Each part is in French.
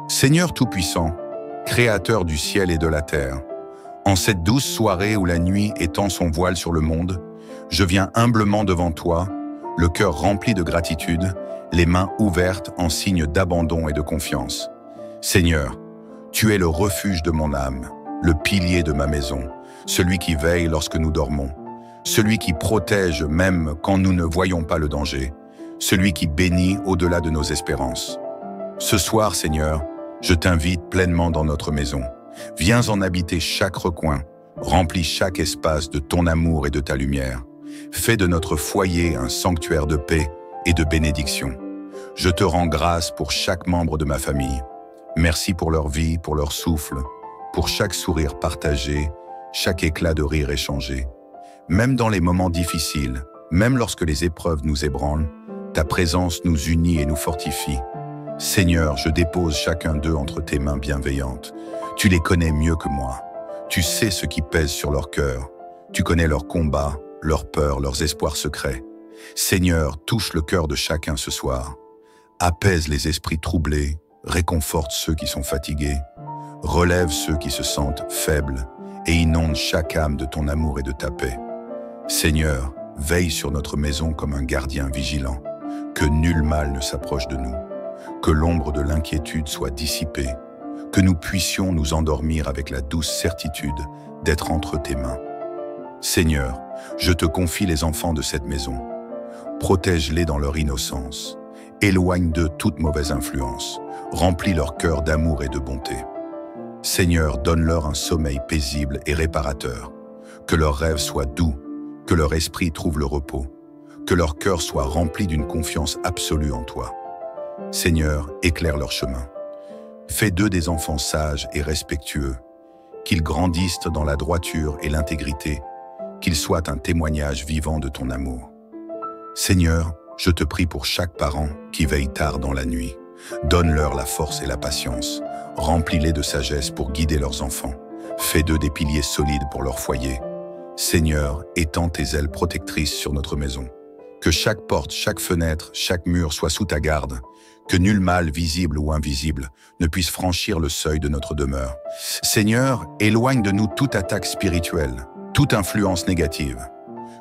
Seigneur Tout-Puissant, Créateur du ciel et de la terre, en cette douce soirée où la nuit étend son voile sur le monde, je viens humblement devant toi, le cœur rempli de gratitude, les mains ouvertes en signe d'abandon et de confiance. Seigneur, tu es le refuge de mon âme, le pilier de ma maison, celui qui veille lorsque nous dormons, celui qui protège même quand nous ne voyons pas le danger, celui qui bénit au-delà de nos espérances. Ce soir, Seigneur, je t'invite pleinement dans notre maison. Viens en habiter chaque recoin, remplis chaque espace de ton amour et de ta lumière. Fais de notre foyer un sanctuaire de paix et de bénédiction. Je te rends grâce pour chaque membre de ma famille. Merci pour leur vie, pour leur souffle, pour chaque sourire partagé, chaque éclat de rire échangé. Même dans les moments difficiles, même lorsque les épreuves nous ébranlent, ta présence nous unit et nous fortifie. Seigneur, je dépose chacun d'eux entre tes mains bienveillantes. Tu les connais mieux que moi. Tu sais ce qui pèse sur leur cœur. Tu connais leurs combats, leurs peurs, leurs espoirs secrets. Seigneur, touche le cœur de chacun ce soir. Apaise les esprits troublés, réconforte ceux qui sont fatigués, relève ceux qui se sentent faibles et inonde chaque âme de ton amour et de ta paix. Seigneur, veille sur notre maison comme un gardien vigilant, que nul mal ne s'approche de nous, que l'ombre de l'inquiétude soit dissipée, que nous puissions nous endormir avec la douce certitude d'être entre tes mains. Seigneur, je te confie les enfants de cette maison. Protège-les dans leur innocence. Éloigne d'eux toute mauvaise influence. Remplis leur cœur d'amour et de bonté. Seigneur, donne-leur un sommeil paisible et réparateur. Que leurs rêves soient doux, que leur esprit trouve le repos, que leur cœur soit rempli d'une confiance absolue en toi. Seigneur, éclaire leur chemin. Fais d'eux des enfants sages et respectueux, qu'ils grandissent dans la droiture et l'intégrité, qu'ils soient un témoignage vivant de ton amour. Seigneur, je te prie pour chaque parent qui veille tard dans la nuit. Donne-leur la force et la patience. Remplis-les de sagesse pour guider leurs enfants. Fais d'eux des piliers solides pour leur foyer. Seigneur, étends tes ailes protectrices sur notre maison. Que chaque porte, chaque fenêtre, chaque mur soit sous ta garde. Que nul mal, visible ou invisible, ne puisse franchir le seuil de notre demeure. Seigneur, éloigne de nous toute attaque spirituelle, toute influence négative.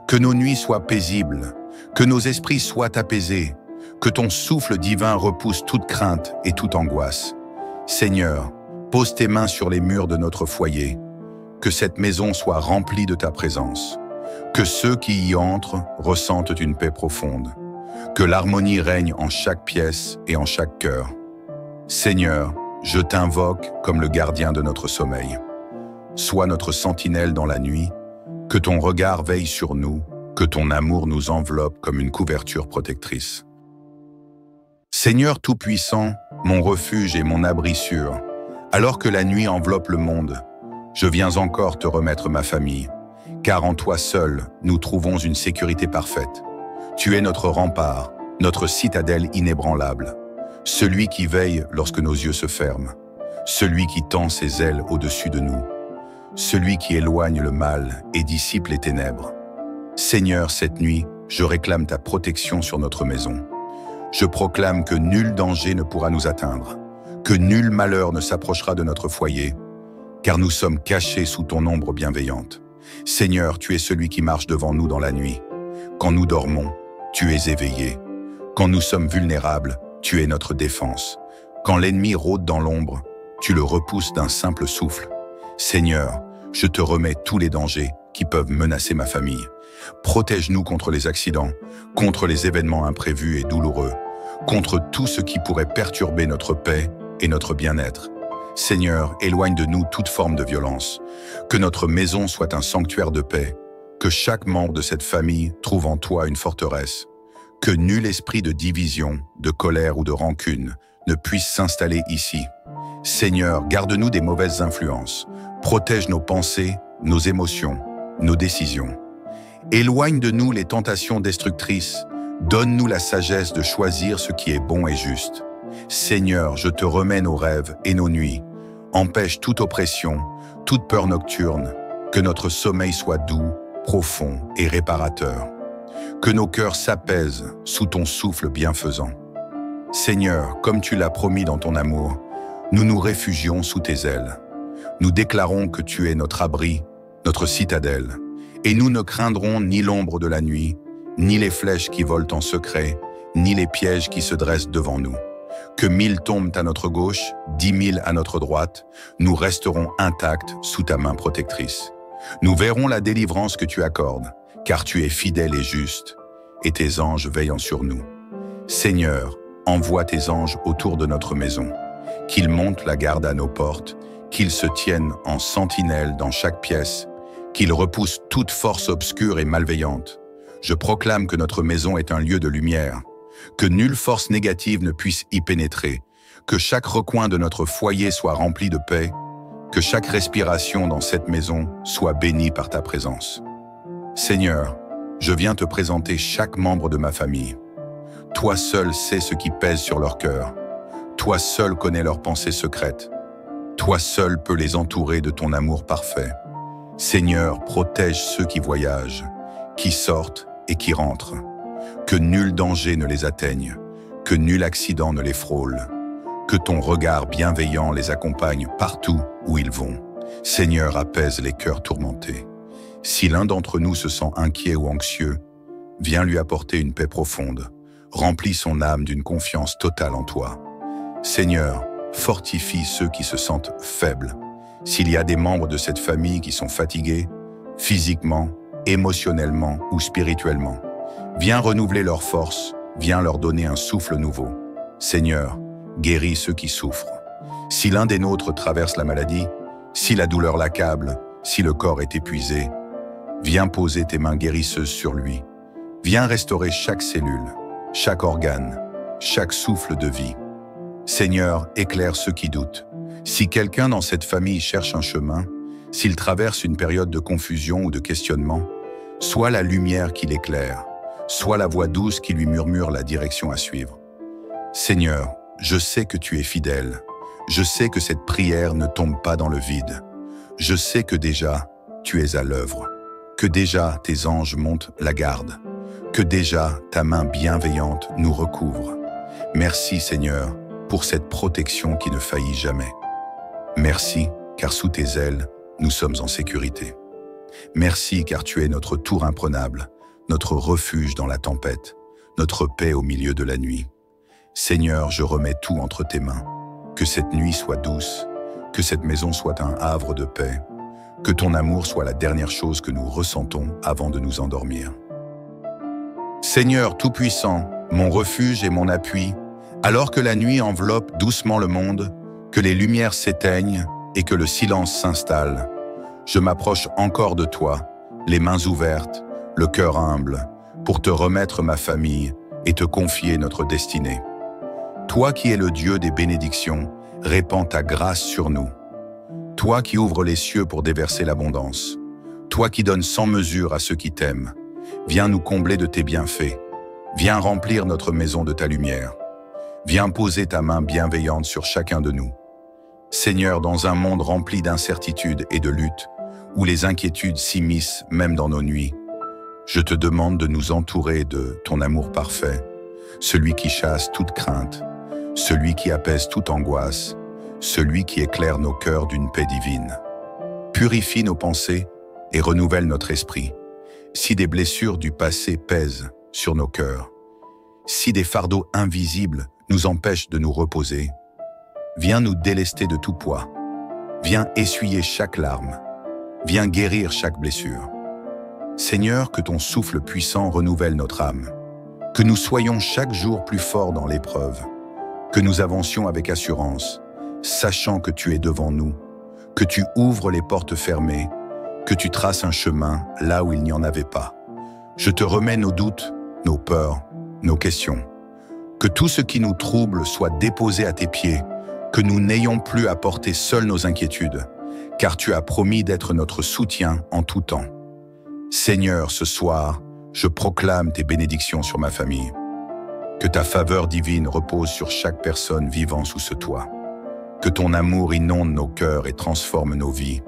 Que nos nuits soient paisibles, que nos esprits soient apaisés, que ton souffle divin repousse toute crainte et toute angoisse. Seigneur, pose tes mains sur les murs de notre foyer, que cette maison soit remplie de ta présence, que ceux qui y entrent ressentent une paix profonde, que l'harmonie règne en chaque pièce et en chaque cœur. Seigneur, je t'invoque comme le gardien de notre sommeil. Sois notre sentinelle dans la nuit, que ton regard veille sur nous, que ton amour nous enveloppe comme une couverture protectrice. Seigneur Tout-Puissant, mon refuge et mon abri sûr, alors que la nuit enveloppe le monde, je viens encore te remettre ma famille, car en toi seul, nous trouvons une sécurité parfaite. Tu es notre rempart, notre citadelle inébranlable, celui qui veille lorsque nos yeux se ferment, celui qui tend ses ailes au-dessus de nous, celui qui éloigne le mal et dissipe les ténèbres. Seigneur, cette nuit, je réclame ta protection sur notre maison. Je proclame que nul danger ne pourra nous atteindre, que nul malheur ne s'approchera de notre foyer, car nous sommes cachés sous ton ombre bienveillante. Seigneur, tu es celui qui marche devant nous dans la nuit. Quand nous dormons, tu es éveillé. Quand nous sommes vulnérables, tu es notre défense. Quand l'ennemi rôde dans l'ombre, tu le repousses d'un simple souffle. Seigneur, je te remets tous les dangers qui peuvent menacer ma famille. Protège-nous contre les accidents, contre les événements imprévus et douloureux, contre tout ce qui pourrait perturber notre paix et notre bien-être. Seigneur, éloigne de nous toute forme de violence. Que notre maison soit un sanctuaire de paix. Que chaque membre de cette famille trouve en toi une forteresse. Que nul esprit de division, de colère ou de rancune ne puisse s'installer ici. Seigneur, garde-nous des mauvaises influences. Protège nos pensées, nos émotions, nos décisions. Éloigne de nous les tentations destructrices. Donne-nous la sagesse de choisir ce qui est bon et juste. Seigneur, je te remets nos rêves et nos nuits. Empêche toute oppression, toute peur nocturne. Que notre sommeil soit doux, profond et réparateur. Que nos cœurs s'apaisent sous ton souffle bienfaisant. Seigneur, comme tu l'as promis dans ton amour, Nous nous réfugions sous tes ailes. Nous déclarons que tu es notre abri, notre citadelle, et nous ne craindrons ni l'ombre de la nuit, ni les flèches qui volent en secret, ni les pièges qui se dressent devant nous. Que 1000 tombent à notre gauche, 10 000 à notre droite, nous resterons intacts sous ta main protectrice. Nous verrons la délivrance que tu accordes, car tu es fidèle et juste, et tes anges veillent sur nous. Seigneur, envoie tes anges autour de notre maison, qu'ils montent la garde à nos portes, qu'ils se tiennent en sentinelle dans chaque pièce, qu'ils repoussent toute force obscure et malveillante. Je proclame que notre maison est un lieu de lumière, que nulle force négative ne puisse y pénétrer, que chaque recoin de notre foyer soit rempli de paix, que chaque respiration dans cette maison soit bénie par ta présence. Seigneur, je viens te présenter chaque membre de ma famille. Toi seul sais ce qui pèse sur leur cœur. Toi seul connais leurs pensées secrètes. Toi seul peux les entourer de ton amour parfait. Seigneur, protège ceux qui voyagent, qui sortent et qui rentrent. Que nul danger ne les atteigne, que nul accident ne les frôle, que ton regard bienveillant les accompagne partout où ils vont. Seigneur, apaise les cœurs tourmentés. Si l'un d'entre nous se sent inquiet ou anxieux, viens lui apporter une paix profonde. Remplis son âme d'une confiance totale en toi. Seigneur, fortifie ceux qui se sentent faibles. S'il y a des membres de cette famille qui sont fatigués, physiquement, émotionnellement ou spirituellement, viens renouveler leurs forces, viens leur donner un souffle nouveau. Seigneur, guéris ceux qui souffrent. Si l'un des nôtres traverse la maladie, si la douleur l'accable, si le corps est épuisé, viens poser tes mains guérisseuses sur lui. Viens restaurer chaque cellule, chaque organe, chaque souffle de vie. Seigneur, éclaire ceux qui doutent. Si quelqu'un dans cette famille cherche un chemin, s'il traverse une période de confusion ou de questionnement, sois la lumière qui l'éclaire, sois la voix douce qui lui murmure la direction à suivre. Seigneur, je sais que tu es fidèle. Je sais que cette prière ne tombe pas dans le vide. Je sais que déjà, tu es à l'œuvre, que déjà tes anges montent la garde, que déjà ta main bienveillante nous recouvre. Merci Seigneur pour cette protection qui ne faillit jamais. Merci car sous tes ailes, nous sommes en sécurité. Merci car tu es notre tour imprenable, notre refuge dans la tempête, notre paix au milieu de la nuit. Seigneur, je remets tout entre tes mains. Que cette nuit soit douce, que cette maison soit un havre de paix, que ton amour soit la dernière chose que nous ressentons avant de nous endormir. Seigneur Tout-Puissant, mon refuge et mon appui, alors que la nuit enveloppe doucement le monde, que les lumières s'éteignent et que le silence s'installe, je m'approche encore de toi, les mains ouvertes, le cœur humble, pour te remettre ma famille et te confier notre destinée. Toi qui es le Dieu des bénédictions, répands ta grâce sur nous. Toi qui ouvres les cieux pour déverser l'abondance. Toi qui donnes sans mesure à ceux qui t'aiment. Viens nous combler de tes bienfaits. Viens remplir notre maison de ta lumière. Viens poser ta main bienveillante sur chacun de nous. Seigneur, dans un monde rempli d'incertitudes et de luttes, où les inquiétudes s'immiscent même dans nos nuits, je te demande de nous entourer de ton amour parfait, celui qui chasse toute crainte, celui qui apaise toute angoisse, celui qui éclaire nos cœurs d'une paix divine. Purifie nos pensées et renouvelle notre esprit. Si des blessures du passé pèsent sur nos cœurs, si des fardeaux invisibles nous empêchent de nous reposer, viens nous délester de tout poids. Viens essuyer chaque larme. Viens guérir chaque blessure. Seigneur, que ton souffle puissant renouvelle notre âme. Que nous soyons chaque jour plus forts dans l'épreuve. Que nous avancions avec assurance, sachant que tu es devant nous, que tu ouvres les portes fermées, que tu traces un chemin là où il n'y en avait pas. Je te remets nos doutes, nos peurs, nos questions. Que tout ce qui nous trouble soit déposé à tes pieds, que nous n'ayons plus à porter seuls nos inquiétudes, car tu as promis d'être notre soutien en tout temps. Seigneur, ce soir, je proclame tes bénédictions sur ma famille. Que ta faveur divine repose sur chaque personne vivant sous ce toit. Que ton amour inonde nos cœurs et transforme nos vies.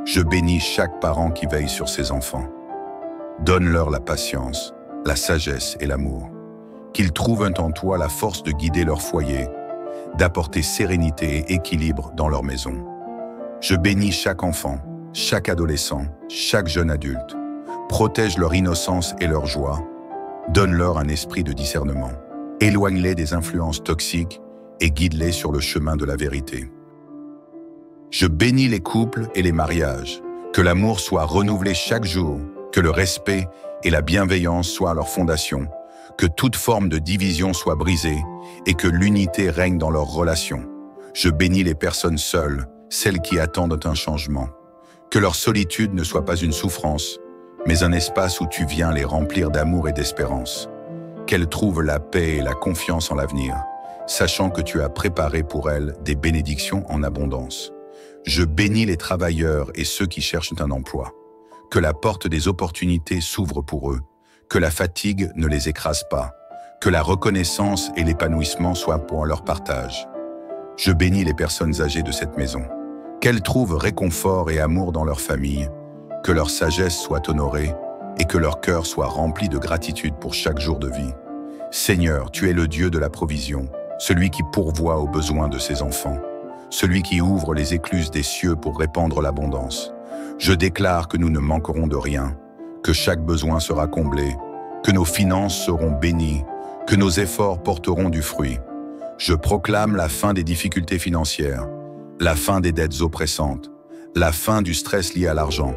Je bénis chaque parent qui veille sur ses enfants. Donne-leur la patience, la sagesse et l'amour. Qu'ils trouvent en toi la force de guider leur foyer, d'apporter sérénité et équilibre dans leur maison. Je bénis chaque enfant, chaque adolescent, chaque jeune adulte. Protège leur innocence et leur joie. Donne-leur un esprit de discernement. Éloigne-les des influences toxiques et guide-les sur le chemin de la vérité. Je bénis les couples et les mariages. Que l'amour soit renouvelé chaque jour, que le respect et la bienveillance soient leur fondation, que toute forme de division soit brisée et que l'unité règne dans leurs relations. Je bénis les personnes seules, celles qui attendent un changement. Que leur solitude ne soit pas une souffrance, mais un espace où tu viens les remplir d'amour et d'espérance. Qu'elles trouvent la paix et la confiance en l'avenir, sachant que tu as préparé pour elles des bénédictions en abondance. Je bénis les travailleurs et ceux qui cherchent un emploi. Que la porte des opportunités s'ouvre pour eux, que la fatigue ne les écrase pas, que la reconnaissance et l'épanouissement soient pour leur partage. Je bénis les personnes âgées de cette maison. Qu'elles trouvent réconfort et amour dans leur famille, que leur sagesse soit honorée et que leur cœur soit rempli de gratitude pour chaque jour de vie. Seigneur, tu es le Dieu de la provision, celui qui pourvoit aux besoins de ses enfants, celui qui ouvre les écluses des cieux pour répandre l'abondance. Je déclare que nous ne manquerons de rien, que chaque besoin sera comblé, que nos finances seront bénies, que nos efforts porteront du fruit. Je proclame la fin des difficultés financières, la fin des dettes oppressantes, la fin du stress lié à l'argent,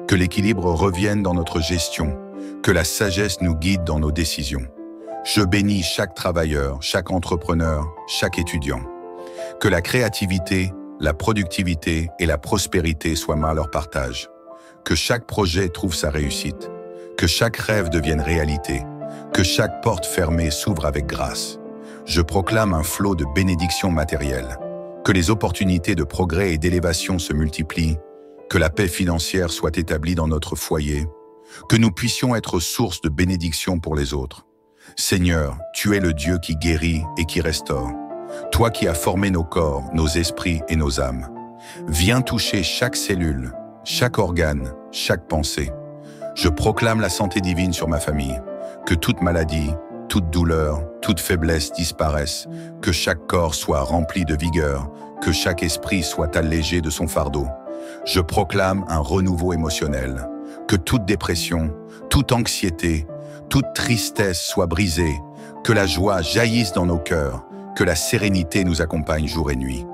que l'équilibre revienne dans notre gestion, que la sagesse nous guide dans nos décisions. Je bénis chaque travailleur, chaque entrepreneur, chaque étudiant. Que la créativité, la productivité et la prospérité soient à leur partage. Que chaque projet trouve sa réussite. Que chaque rêve devienne réalité. Que chaque porte fermée s'ouvre avec grâce. Je proclame un flot de bénédictions matérielles. Que les opportunités de progrès et d'élévation se multiplient. Que la paix financière soit établie dans notre foyer. Que nous puissions être source de bénédictions pour les autres. Seigneur, tu es le Dieu qui guérit et qui restaure. Toi qui as formé nos corps, nos esprits et nos âmes. Viens toucher chaque cellule, chaque organe, chaque pensée. Je proclame la santé divine sur ma famille. Que toute maladie, toute douleur, toute faiblesse disparaisse. Que chaque corps soit rempli de vigueur. Que chaque esprit soit allégé de son fardeau. Je proclame un renouveau émotionnel. Que toute dépression, toute anxiété, toute tristesse soit brisée. Que la joie jaillisse dans nos cœurs. Que la sérénité nous accompagne jour et nuit.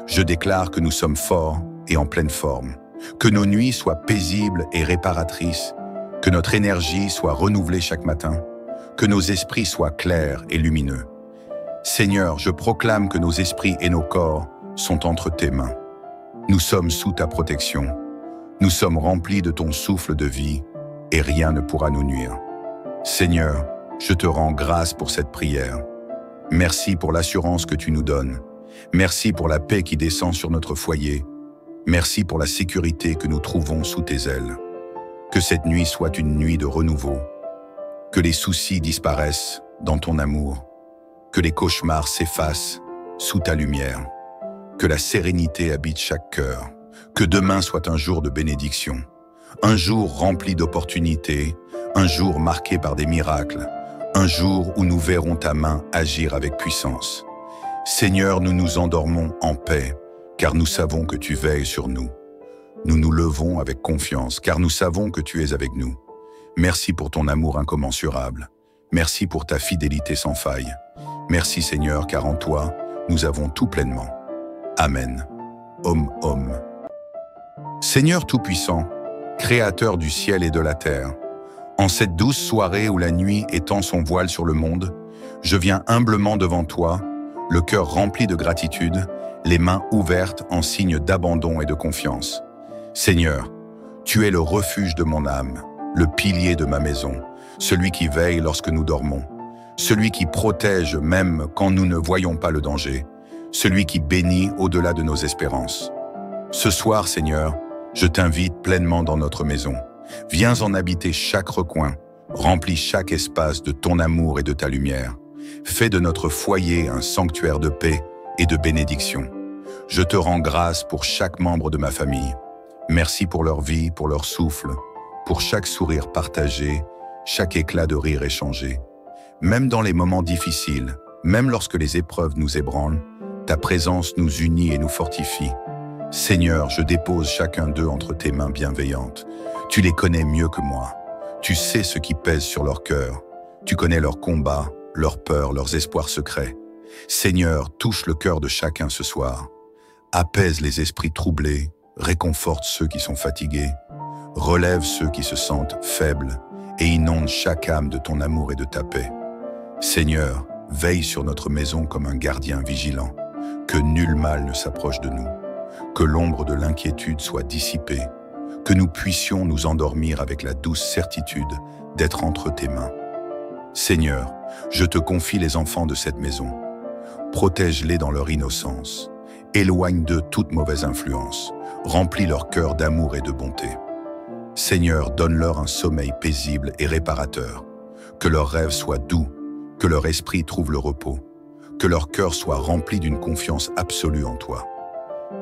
Je déclare que nous sommes forts et en pleine forme. Que nos nuits soient paisibles et réparatrices. Que notre énergie soit renouvelée chaque matin. Que nos esprits soient clairs et lumineux. Seigneur, je proclame que nos esprits et nos corps sont entre tes mains. Nous sommes sous ta protection. Nous sommes remplis de ton souffle de vie et rien ne pourra nous nuire. Seigneur, je te rends grâce pour cette prière. Merci pour l'assurance que tu nous donnes. Merci pour la paix qui descend sur notre foyer. Merci pour la sécurité que nous trouvons sous tes ailes. Que cette nuit soit une nuit de renouveau. Que les soucis disparaissent dans ton amour. Que les cauchemars s'effacent sous ta lumière. Que la sérénité habite chaque cœur. Que demain soit un jour de bénédiction. Un jour rempli d'opportunités. Un jour marqué par des miracles. Un jour où nous verrons ta main agir avec puissance. Seigneur, nous nous endormons en paix, car nous savons que tu veilles sur nous. Nous nous levons avec confiance, car nous savons que tu es avec nous. Merci pour ton amour incommensurable. Merci pour ta fidélité sans faille. Merci Seigneur, car en toi, nous avons tout pleinement. Amen. Om. Seigneur Tout-Puissant, Créateur du ciel et de la terre, en cette douce soirée où la nuit étend son voile sur le monde, je viens humblement devant toi, le cœur rempli de gratitude, les mains ouvertes en signe d'abandon et de confiance. Seigneur, tu es le refuge de mon âme, le pilier de ma maison, celui qui veille lorsque nous dormons, celui qui protège même quand nous ne voyons pas le danger, celui qui bénit au-delà de nos espérances. Ce soir, Seigneur, je t'invite pleinement dans notre maison. Viens en habiter chaque recoin, remplis chaque espace de ton amour et de ta lumière. Fais de notre foyer un sanctuaire de paix et de bénédiction. Je te rends grâce pour chaque membre de ma famille. Merci pour leur vie, pour leur souffle, pour chaque sourire partagé, chaque éclat de rire échangé. Même dans les moments difficiles, même lorsque les épreuves nous ébranlent, Ta présence nous unit et nous fortifie. Seigneur, je dépose chacun d'eux entre tes mains bienveillantes. Tu les connais mieux que moi. Tu sais ce qui pèse sur leur cœur. Tu connais leurs combats, leurs peurs, leurs espoirs secrets. Seigneur, touche le cœur de chacun ce soir. Apaise les esprits troublés, réconforte ceux qui sont fatigués, relève ceux qui se sentent faibles et inonde chaque âme de ton amour et de ta paix. Seigneur, veille sur notre maison comme un gardien vigilant, que nul mal ne s'approche de nous, que l'ombre de l'inquiétude soit dissipée, que nous puissions nous endormir avec la douce certitude d'être entre tes mains. Seigneur, je te confie les enfants de cette maison. Protège-les dans leur innocence. Éloigne d'eux toute mauvaise influence. Remplis leur cœur d'amour et de bonté. Seigneur, donne-leur un sommeil paisible et réparateur. Que leurs rêves soient doux, que leur esprit trouve le repos, que leur cœur soit rempli d'une confiance absolue en toi.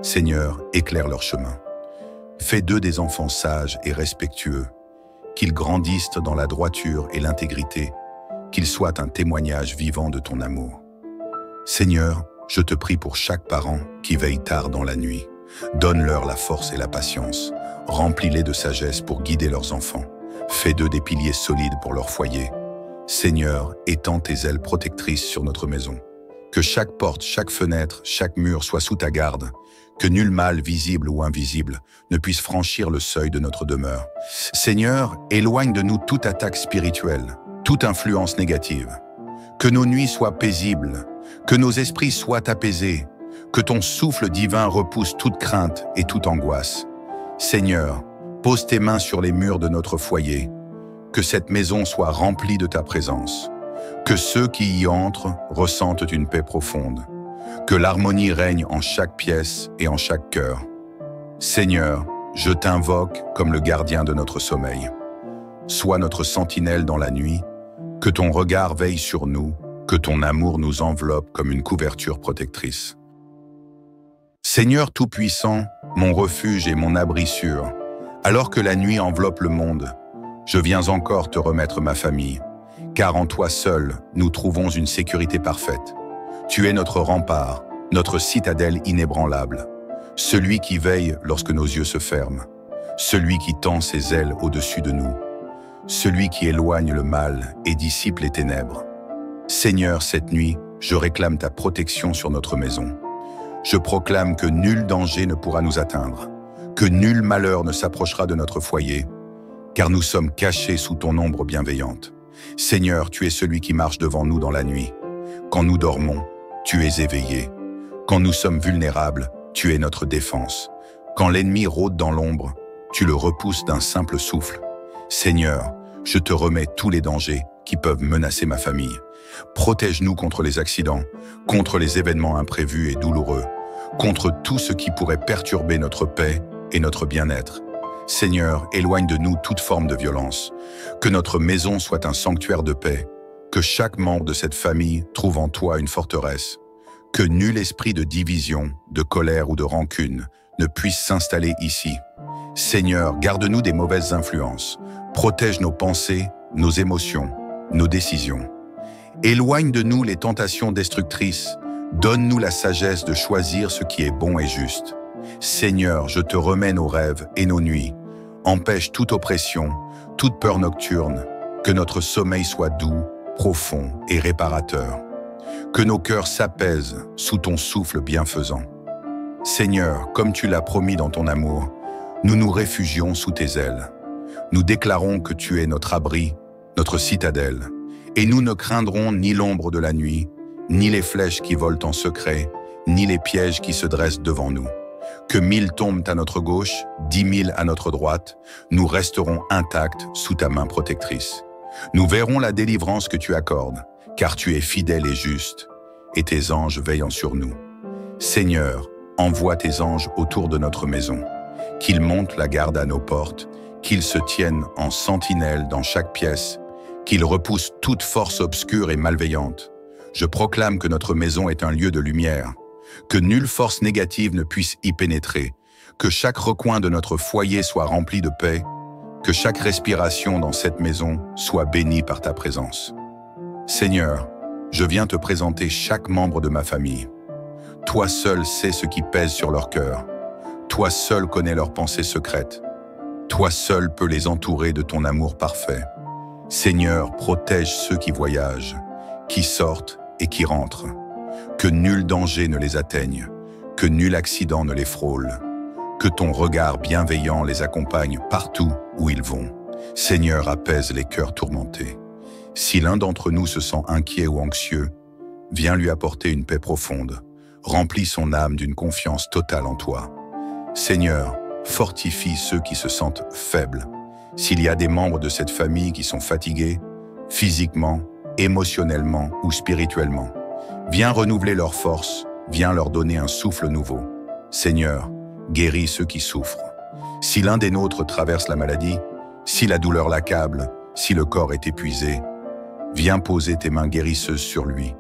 Seigneur, éclaire leur chemin. Fais d'eux des enfants sages et respectueux, qu'ils grandissent dans la droiture et l'intégrité, qu'ils soient un témoignage vivant de ton amour. Seigneur, je te prie pour chaque parent qui veille tard dans la nuit. Donne-leur la force et la patience. Remplis-les de sagesse pour guider leurs enfants. Fais d'eux des piliers solides pour leur foyer. Seigneur, étends tes ailes protectrices sur notre maison. Que chaque porte, chaque fenêtre, chaque mur soit sous ta garde. Que nul mal, visible ou invisible, ne puisse franchir le seuil de notre demeure. Seigneur, éloigne de nous toute attaque spirituelle, toute influence négative. Que nos nuits soient paisibles, que nos esprits soient apaisés, que ton souffle divin repousse toute crainte et toute angoisse. Seigneur, pose tes mains sur les murs de notre foyer, que cette maison soit remplie de ta présence, que ceux qui y entrent ressentent une paix profonde, que l'harmonie règne en chaque pièce et en chaque cœur. Seigneur, je t'invoque comme le gardien de notre sommeil. Sois notre sentinelle dans la nuit, que ton regard veille sur nous, que ton amour nous enveloppe comme une couverture protectrice. Seigneur Tout-Puissant, mon refuge et mon abri sûr, alors que la nuit enveloppe le monde, je viens encore te remettre ma famille, car en toi seul, nous trouvons une sécurité parfaite. Tu es notre rempart, notre citadelle inébranlable, celui qui veille lorsque nos yeux se ferment, celui qui tend ses ailes au-dessus de nous, celui qui éloigne le mal et dissipe les ténèbres. Seigneur, cette nuit, je réclame ta protection sur notre maison. Je proclame que nul danger ne pourra nous atteindre, que nul malheur ne s'approchera de notre foyer, car nous sommes cachés sous ton ombre bienveillante. Seigneur, tu es celui qui marche devant nous dans la nuit. Quand nous dormons, tu es éveillé. Quand nous sommes vulnérables, tu es notre défense. Quand l'ennemi rôde dans l'ombre, tu le repousses d'un simple souffle. Seigneur, je te remets tous les dangers qui peuvent menacer ma famille. Protège-nous contre les accidents, contre les événements imprévus et douloureux, contre tout ce qui pourrait perturber notre paix et notre bien-être. Seigneur, éloigne de nous toute forme de violence. Que notre maison soit un sanctuaire de paix. Que chaque membre de cette famille trouve en toi une forteresse. Que nul esprit de division, de colère ou de rancune ne puisse s'installer ici. Seigneur, garde-nous des mauvaises influences. Protège nos pensées, nos émotions, nos décisions. Éloigne de nous les tentations destructrices. Donne-nous la sagesse de choisir ce qui est bon et juste. Seigneur, je te remets nos rêves et nos nuits. Empêche toute oppression, toute peur nocturne. Que notre sommeil soit doux, profond et réparateur. Que nos cœurs s'apaisent sous ton souffle bienfaisant. Seigneur, comme tu l'as promis dans ton amour, nous nous réfugions sous tes ailes. Nous déclarons que tu es notre abri, notre citadelle, et nous ne craindrons ni l'ombre de la nuit, ni les flèches qui volent en secret, ni les pièges qui se dressent devant nous. Que 1000 tombent à notre gauche, 10 000 à notre droite, nous resterons intacts sous ta main protectrice. Nous verrons la délivrance que tu accordes, car tu es fidèle et juste, et tes anges veillent sur nous. Seigneur, envoie tes anges autour de notre maison, qu'ils montent la garde à nos portes, qu'ils se tiennent en sentinelle dans chaque pièce, qu'ils repoussent toute force obscure et malveillante. Je proclame que notre maison est un lieu de lumière, que nulle force négative ne puisse y pénétrer, que chaque recoin de notre foyer soit rempli de paix, que chaque respiration dans cette maison soit bénie par ta présence. Seigneur, je viens te présenter chaque membre de ma famille. Toi seul sais ce qui pèse sur leur cœur. Toi seul connais leurs pensées secrètes. Toi seul peux les entourer de ton amour parfait. Seigneur, protège ceux qui voyagent, qui sortent et qui rentrent. Que nul danger ne les atteigne, que nul accident ne les frôle. Que ton regard bienveillant les accompagne partout où ils vont. Seigneur, apaise les cœurs tourmentés. Si l'un d'entre nous se sent inquiet ou anxieux, viens lui apporter une paix profonde. Remplis son âme d'une confiance totale en toi. Seigneur, fortifie ceux qui se sentent faibles. S'il y a des membres de cette famille qui sont fatigués, physiquement, émotionnellement ou spirituellement, viens renouveler leurs forces, viens leur donner un souffle nouveau. Seigneur, guéris ceux qui souffrent. Si l'un des nôtres traverse la maladie, si la douleur l'accable, si le corps est épuisé, viens poser tes mains guérisseuses sur lui.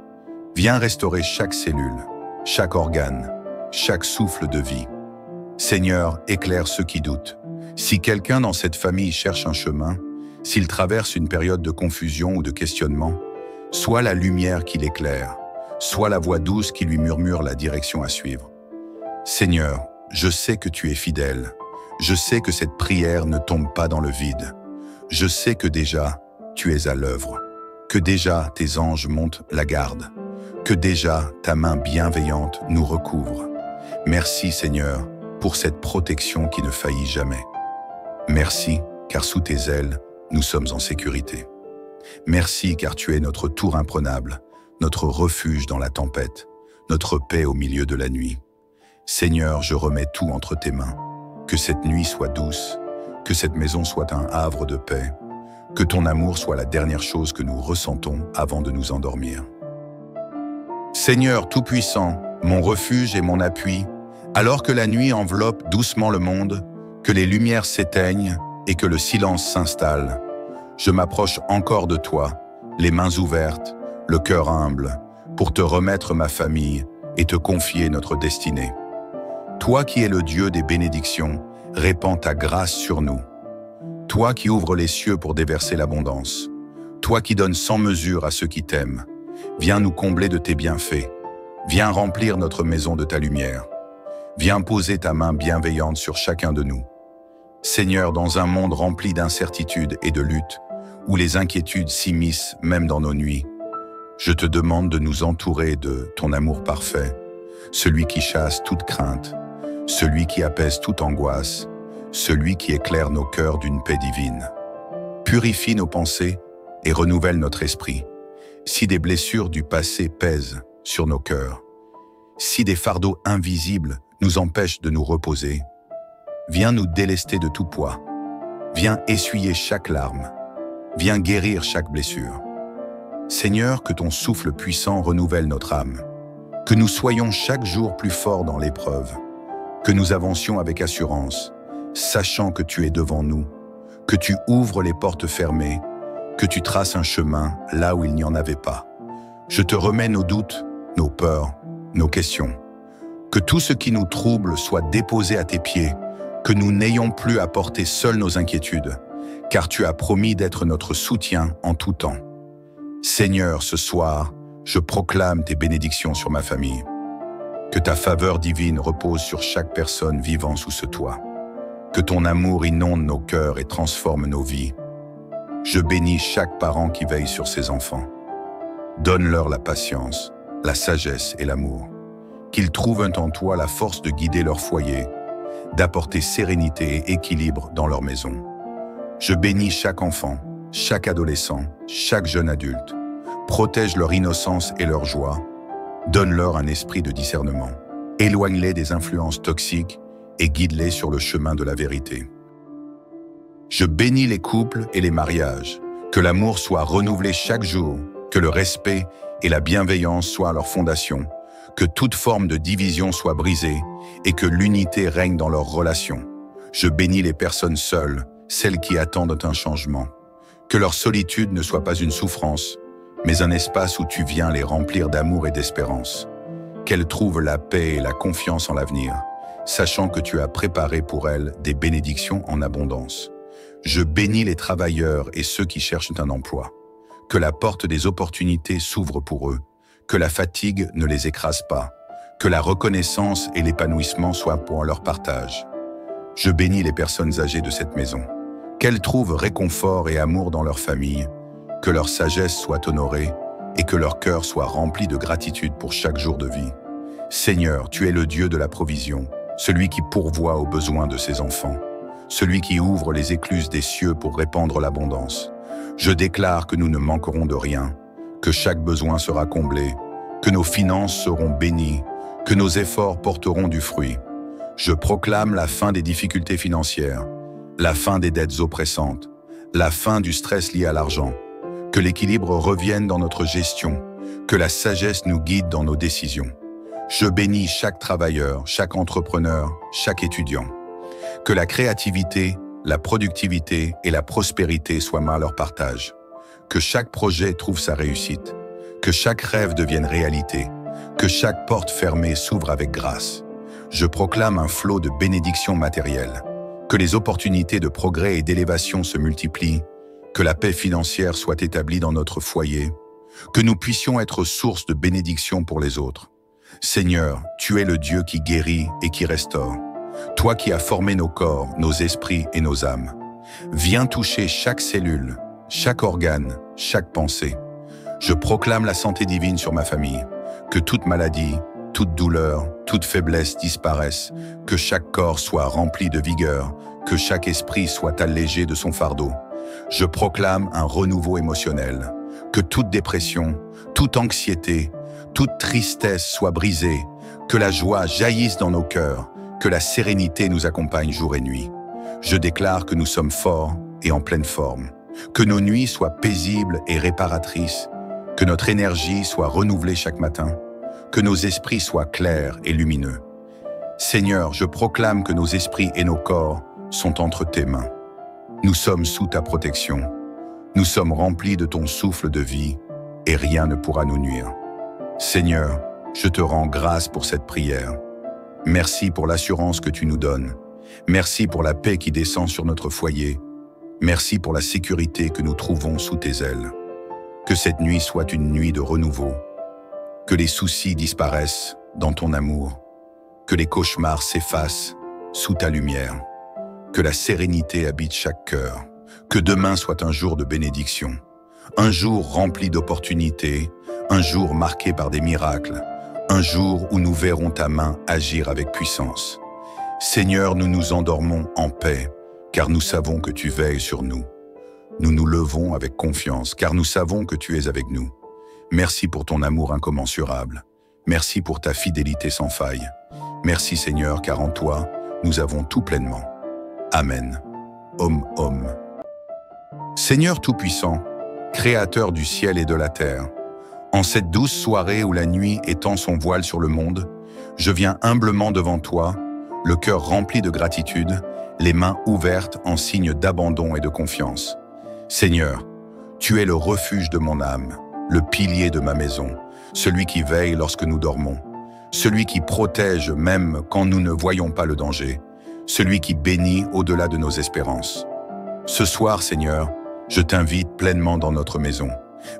Viens restaurer chaque cellule, chaque organe, chaque souffle de vie. Seigneur, éclaire ceux qui doutent. Si quelqu'un dans cette famille cherche un chemin, s'il traverse une période de confusion ou de questionnement, sois la lumière qui l'éclaire, sois la voix douce qui lui murmure la direction à suivre. Seigneur, je sais que tu es fidèle. Je sais que cette prière ne tombe pas dans le vide. Je sais que déjà, tu es à l'œuvre, que déjà tes anges montent la garde, que déjà ta main bienveillante nous recouvre. Merci Seigneur pour cette protection qui ne faillit jamais. Merci car sous tes ailes, nous sommes en sécurité. Merci car tu es notre tour imprenable, notre refuge dans la tempête, notre paix au milieu de la nuit. Seigneur, je remets tout entre tes mains. Que cette nuit soit douce, que cette maison soit un havre de paix, que ton amour soit la dernière chose que nous ressentons avant de nous endormir. Seigneur Tout-Puissant, mon refuge et mon appui, alors que la nuit enveloppe doucement le monde, que les lumières s'éteignent et que le silence s'installe, je m'approche encore de toi, les mains ouvertes, le cœur humble, pour te remettre ma famille et te confier notre destinée. Toi qui es le Dieu des bénédictions, répands ta grâce sur nous. Toi qui ouvres les cieux pour déverser l'abondance. Toi qui donnes sans mesure à ceux qui t'aiment. Viens nous combler de tes bienfaits. Viens remplir notre maison de ta lumière. Viens poser ta main bienveillante sur chacun de nous. Seigneur, dans un monde rempli d'incertitudes et de luttes, où les inquiétudes s'immiscent même dans nos nuits, je te demande de nous entourer de ton amour parfait, celui qui chasse toute crainte, celui qui apaise toute angoisse, celui qui éclaire nos cœurs d'une paix divine. Purifie nos pensées et renouvelle notre esprit. Si des blessures du passé pèsent sur nos cœurs, si des fardeaux invisibles nous empêchent de nous reposer, viens nous délester de tout poids. Viens essuyer chaque larme. Viens guérir chaque blessure. Seigneur, que ton souffle puissant renouvelle notre âme. Que nous soyons chaque jour plus forts dans l'épreuve. Que nous avancions avec assurance, sachant que tu es devant nous, que tu ouvres les portes fermées, que tu traces un chemin là où il n'y en avait pas. Je te remets nos doutes, nos peurs, nos questions. Que tout ce qui nous trouble soit déposé à tes pieds, que nous n'ayons plus à porter seuls nos inquiétudes, car tu as promis d'être notre soutien en tout temps. Seigneur, ce soir, je proclame tes bénédictions sur ma famille. Que ta faveur divine repose sur chaque personne vivant sous ce toit. Que ton amour inonde nos cœurs et transforme nos vies. Je bénis chaque parent qui veille sur ses enfants. Donne-leur la patience, la sagesse et l'amour. Qu'ils trouvent en toi la force de guider leur foyer, d'apporter sérénité et équilibre dans leur maison. Je bénis chaque enfant, chaque adolescent, chaque jeune adulte. Protège leur innocence et leur joie. Donne-leur un esprit de discernement. Éloigne-les des influences toxiques et guide-les sur le chemin de la vérité. Je bénis les couples et les mariages. Que l'amour soit renouvelé chaque jour, que le respect et la bienveillance soient leur fondation, que toute forme de division soit brisée et que l'unité règne dans leurs relations. Je bénis les personnes seules, celles qui attendent un changement. Que leur solitude ne soit pas une souffrance, mais un espace où tu viens les remplir d'amour et d'espérance. Qu'elles trouvent la paix et la confiance en l'avenir, sachant que tu as préparé pour elles des bénédictions en abondance. Je bénis les travailleurs et ceux qui cherchent un emploi. Que la porte des opportunités s'ouvre pour eux, que la fatigue ne les écrase pas, Que la reconnaissance et l'épanouissement soient pour leur partage. Je bénis les personnes âgées de cette maison. Qu'elles trouvent réconfort et amour dans leur famille, que leur sagesse soit honorée et que leur cœur soit rempli de gratitude pour chaque jour de vie. Seigneur, tu es le Dieu de la provision, celui qui pourvoit aux besoins de ses enfants, celui qui ouvre les écluses des cieux pour répandre l'abondance. Je déclare que nous ne manquerons de rien, que chaque besoin sera comblé, que nos finances seront bénies, que nos efforts porteront du fruit. Je proclame la fin des difficultés financières, la fin des dettes oppressantes, la fin du stress lié à l'argent, que l'équilibre revienne dans notre gestion, que la sagesse nous guide dans nos décisions. Je bénis chaque travailleur, chaque entrepreneur, chaque étudiant. Que la créativité, la productivité et la prospérité soient à leur partage. Que chaque projet trouve sa réussite. Que chaque rêve devienne réalité. Que chaque porte fermée s'ouvre avec grâce. Je proclame un flot de bénédictions matérielles. Que les opportunités de progrès et d'élévation se multiplient. Que la paix financière soit établie dans notre foyer. Que nous puissions être source de bénédictions pour les autres. Seigneur, tu es le Dieu qui guérit et qui restaure. Toi qui as formé nos corps, nos esprits et nos âmes. Viens toucher chaque cellule, chaque organe, chaque pensée. Je proclame la santé divine sur ma famille. Que toute maladie, toute douleur, toute faiblesse disparaisse. Que chaque corps soit rempli de vigueur. Que chaque esprit soit allégé de son fardeau. Je proclame un renouveau émotionnel. Que toute dépression, toute anxiété, toute tristesse soit brisée. Que la joie jaillisse dans nos cœurs. Que la sérénité nous accompagne jour et nuit. Je déclare que nous sommes forts et en pleine forme. Que nos nuits soient paisibles et réparatrices. Que notre énergie soit renouvelée chaque matin. Que nos esprits soient clairs et lumineux. Seigneur, je proclame que nos esprits et nos corps sont entre tes mains. Nous sommes sous ta protection. Nous sommes remplis de ton souffle de vie et rien ne pourra nous nuire. Seigneur, je te rends grâce pour cette prière. Merci pour l'assurance que tu nous donnes. Merci pour la paix qui descend sur notre foyer. Merci pour la sécurité que nous trouvons sous tes ailes. Que cette nuit soit une nuit de renouveau. Que les soucis disparaissent dans ton amour. Que les cauchemars s'effacent sous ta lumière. Que la sérénité habite chaque cœur. Que demain soit un jour de bénédiction. Un jour rempli d'opportunités. Un jour marqué par des miracles. Un jour où nous verrons ta main agir avec puissance. Seigneur, nous nous endormons en paix, car nous savons que tu veilles sur nous. Nous nous levons avec confiance, car nous savons que tu es avec nous. Merci pour ton amour incommensurable. Merci pour ta fidélité sans faille. Merci Seigneur, car en toi, nous avons tout pleinement. Amen. Om. Seigneur Tout-Puissant, Créateur du ciel et de la terre, en cette douce soirée où la nuit étend son voile sur le monde, je viens humblement devant toi, le cœur rempli de gratitude, les mains ouvertes en signe d'abandon et de confiance. Seigneur, tu es le refuge de mon âme, le pilier de ma maison, celui qui veille lorsque nous dormons, celui qui protège même quand nous ne voyons pas le danger, celui qui bénit au-delà de nos espérances. Ce soir, Seigneur, je t'invite pleinement dans notre maison.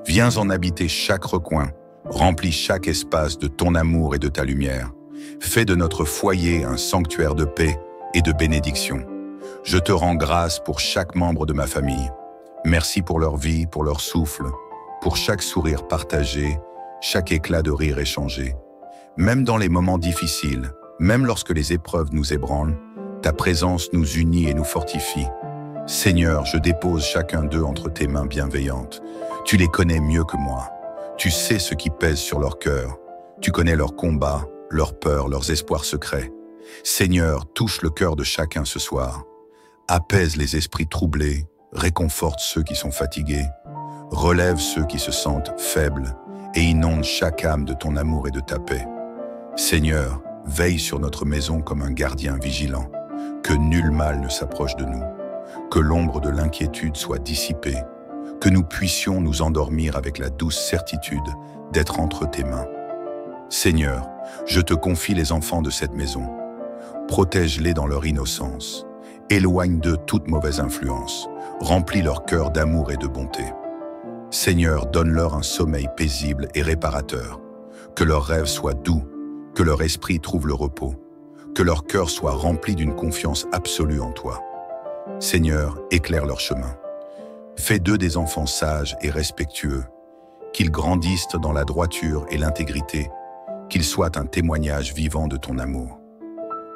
Viens en habiter chaque recoin, remplis chaque espace de ton amour et de ta lumière. Fais de notre foyer un sanctuaire de paix et de bénédiction. Je te rends grâce pour chaque membre de ma famille. Merci pour leur vie, pour leur souffle, pour chaque sourire partagé, chaque éclat de rire échangé. Même dans les moments difficiles, même lorsque les épreuves nous ébranlent, ta présence nous unit et nous fortifie. Seigneur, je dépose chacun d'eux entre tes mains bienveillantes. Tu les connais mieux que moi. Tu sais ce qui pèse sur leur cœur. Tu connais leurs combats, leurs peurs, leurs espoirs secrets. Seigneur, touche le cœur de chacun ce soir. Apaise les esprits troublés, réconforte ceux qui sont fatigués, relève ceux qui se sentent faibles et inonde chaque âme de ton amour et de ta paix. Seigneur, veille sur notre maison comme un gardien vigilant, que nul mal ne s'approche de nous, que l'ombre de l'inquiétude soit dissipée, que nous puissions nous endormir avec la douce certitude d'être entre tes mains. Seigneur, je te confie les enfants de cette maison. Protège-les dans leur innocence. Éloigne d'eux toute mauvaise influence. Remplis leur cœur d'amour et de bonté. Seigneur, donne-leur un sommeil paisible et réparateur. Que leurs rêves soient doux, que leur esprit trouve le repos, que leur cœur soit rempli d'une confiance absolue en toi. Seigneur, éclaire leur chemin. Fais d'eux des enfants sages et respectueux, qu'ils grandissent dans la droiture et l'intégrité, qu'ils soient un témoignage vivant de ton amour.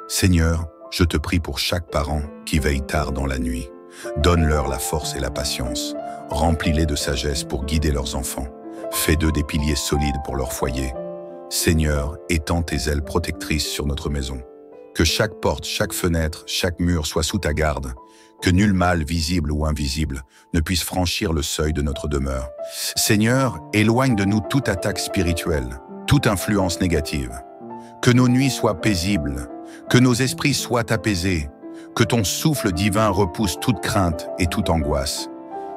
Seigneur, je te prie pour chaque parent qui veille tard dans la nuit. Donne-leur la force et la patience. Remplis-les de sagesse pour guider leurs enfants. Fais d'eux des piliers solides pour leur foyer. Seigneur, étends tes ailes protectrices sur notre maison. Que chaque porte, chaque fenêtre, chaque mur soit sous ta garde. Que nul mal, visible ou invisible, ne puisse franchir le seuil de notre demeure. Seigneur, éloigne de nous toute attaque spirituelle, toute influence négative. Que nos nuits soient paisibles, que nos esprits soient apaisés, que ton souffle divin repousse toute crainte et toute angoisse.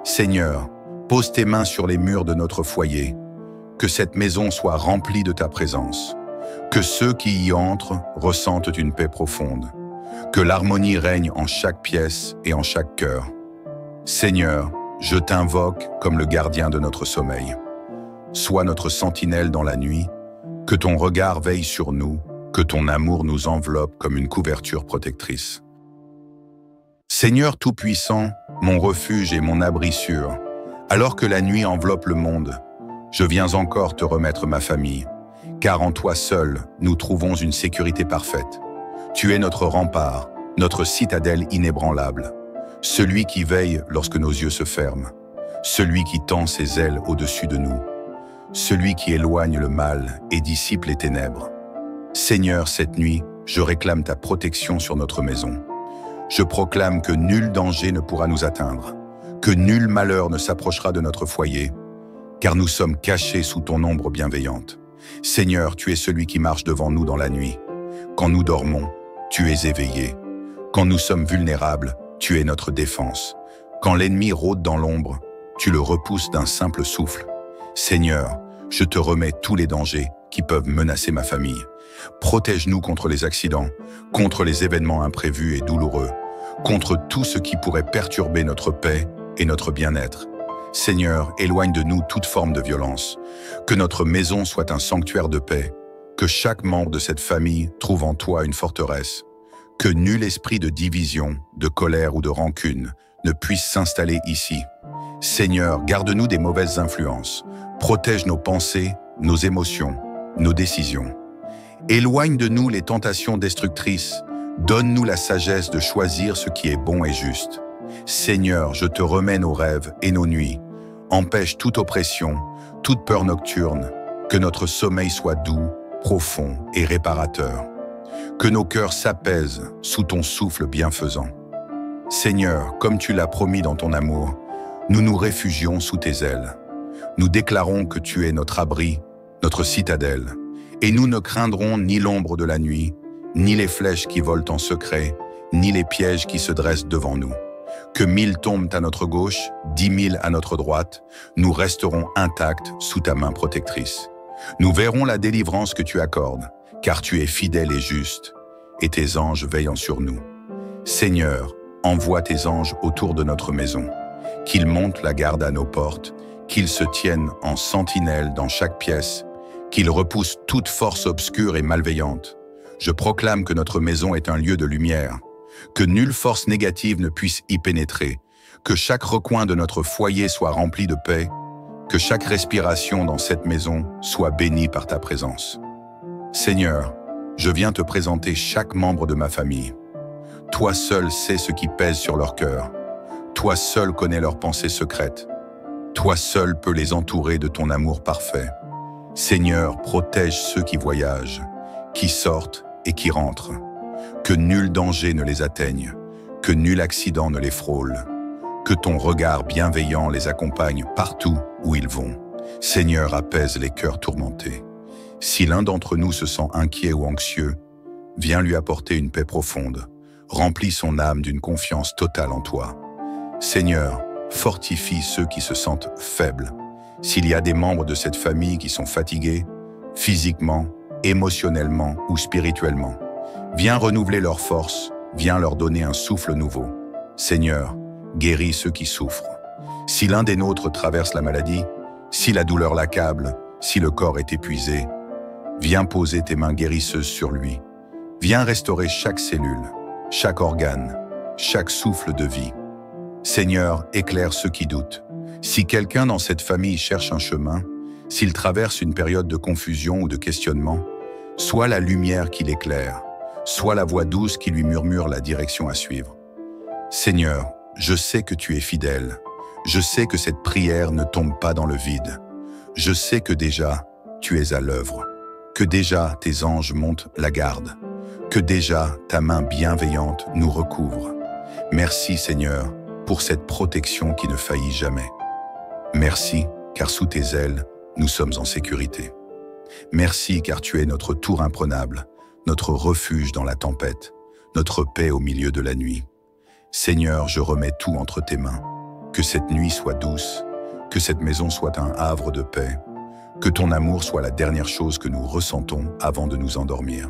Seigneur, pose tes mains sur les murs de notre foyer, que cette maison soit remplie de ta présence, que ceux qui y entrent ressentent une paix profonde, que l'harmonie règne en chaque pièce et en chaque cœur. Seigneur, je t'invoque comme le gardien de notre sommeil. Sois notre sentinelle dans la nuit, que ton regard veille sur nous, que ton amour nous enveloppe comme une couverture protectrice. Seigneur Tout-Puissant, mon refuge et mon abri sûr, alors que la nuit enveloppe le monde, je viens encore te remettre ma famille, car en toi seul, nous trouvons une sécurité parfaite. Tu es notre rempart, notre citadelle inébranlable, celui qui veille lorsque nos yeux se ferment, celui qui tend ses ailes au-dessus de nous, celui qui éloigne le mal et dissipe les ténèbres. Seigneur, cette nuit, je réclame ta protection sur notre maison. Je proclame que nul danger ne pourra nous atteindre, que nul malheur ne s'approchera de notre foyer, car nous sommes cachés sous ton ombre bienveillante. Seigneur, tu es celui qui marche devant nous dans la nuit. Quand nous dormons, tu es éveillé. Quand nous sommes vulnérables, tu es notre défense. Quand l'ennemi rôde dans l'ombre, tu le repousses d'un simple souffle. Seigneur, je te remets tous les dangers qui peuvent menacer ma famille. Protège-nous contre les accidents, contre les événements imprévus et douloureux, contre tout ce qui pourrait perturber notre paix et notre bien-être. Seigneur, éloigne de nous toute forme de violence. Que notre maison soit un sanctuaire de paix. Que chaque membre de cette famille trouve en toi une forteresse. Que nul esprit de division, de colère ou de rancune ne puisse s'installer ici. Seigneur, garde-nous des mauvaises influences. Protège nos pensées, nos émotions, nos décisions. Éloigne de nous les tentations destructrices. Donne-nous la sagesse de choisir ce qui est bon et juste. Seigneur, je te remets nos rêves et nos nuits. Empêche toute oppression, toute peur nocturne. Que notre sommeil soit doux, profond et réparateur. Que nos cœurs s'apaisent sous ton souffle bienfaisant. Seigneur, comme tu l'as promis dans ton amour, nous nous réfugions sous tes ailes. Nous déclarons que tu es notre abri, notre citadelle, et nous ne craindrons ni l'ombre de la nuit, ni les flèches qui volent en secret, ni les pièges qui se dressent devant nous. Que 1000 tombent à notre gauche, 10 000 à notre droite, nous resterons intacts sous ta main protectrice. Nous verrons la délivrance que tu accordes, car tu es fidèle et juste, et tes anges veillant sur nous. Seigneur, envoie tes anges autour de notre maison, qu'ils montent la garde à nos portes, qu'ils se tiennent en sentinelle dans chaque pièce, qu'ils repoussent toute force obscure et malveillante. Je proclame que notre maison est un lieu de lumière, que nulle force négative ne puisse y pénétrer, que chaque recoin de notre foyer soit rempli de paix, que chaque respiration dans cette maison soit bénie par ta présence. Seigneur, je viens te présenter chaque membre de ma famille. Toi seul sais ce qui pèse sur leur cœur. Toi seul connais leurs pensées secrètes. Toi seul peux les entourer de ton amour parfait. Seigneur, protège ceux qui voyagent, qui sortent et qui rentrent. Que nul danger ne les atteigne, que nul accident ne les frôle, que ton regard bienveillant les accompagne partout où ils vont. Seigneur, apaise les cœurs tourmentés. Si l'un d'entre nous se sent inquiet ou anxieux, viens lui apporter une paix profonde. Remplis son âme d'une confiance totale en toi. Seigneur, fortifie ceux qui se sentent faibles. S'il y a des membres de cette famille qui sont fatigués, physiquement, émotionnellement ou spirituellement, viens renouveler leurs forces, viens leur donner un souffle nouveau. Seigneur, guéris ceux qui souffrent. Si l'un des nôtres traverse la maladie, si la douleur l'accable, si le corps est épuisé, Viens poser tes mains guérisseuses sur lui. Viens restaurer chaque cellule, chaque organe, chaque souffle de vie. Seigneur, éclaire ceux qui doutent. Si quelqu'un dans cette famille cherche un chemin, s'il traverse une période de confusion ou de questionnement, sois la lumière qui l'éclaire, sois la voix douce qui lui murmure la direction à suivre. Seigneur, je sais que tu es fidèle. Je sais que cette prière ne tombe pas dans le vide. Je sais que déjà, tu es à l'œuvre, que déjà tes anges montent la garde, que déjà ta main bienveillante nous recouvre. Merci Seigneur pour cette protection qui ne faillit jamais. Merci car sous tes ailes, nous sommes en sécurité. Merci car tu es notre tour imprenable, notre refuge dans la tempête, notre paix au milieu de la nuit. Seigneur, je remets tout entre tes mains. Que cette nuit soit douce, que cette maison soit un havre de paix, que ton amour soit la dernière chose que nous ressentons avant de nous endormir.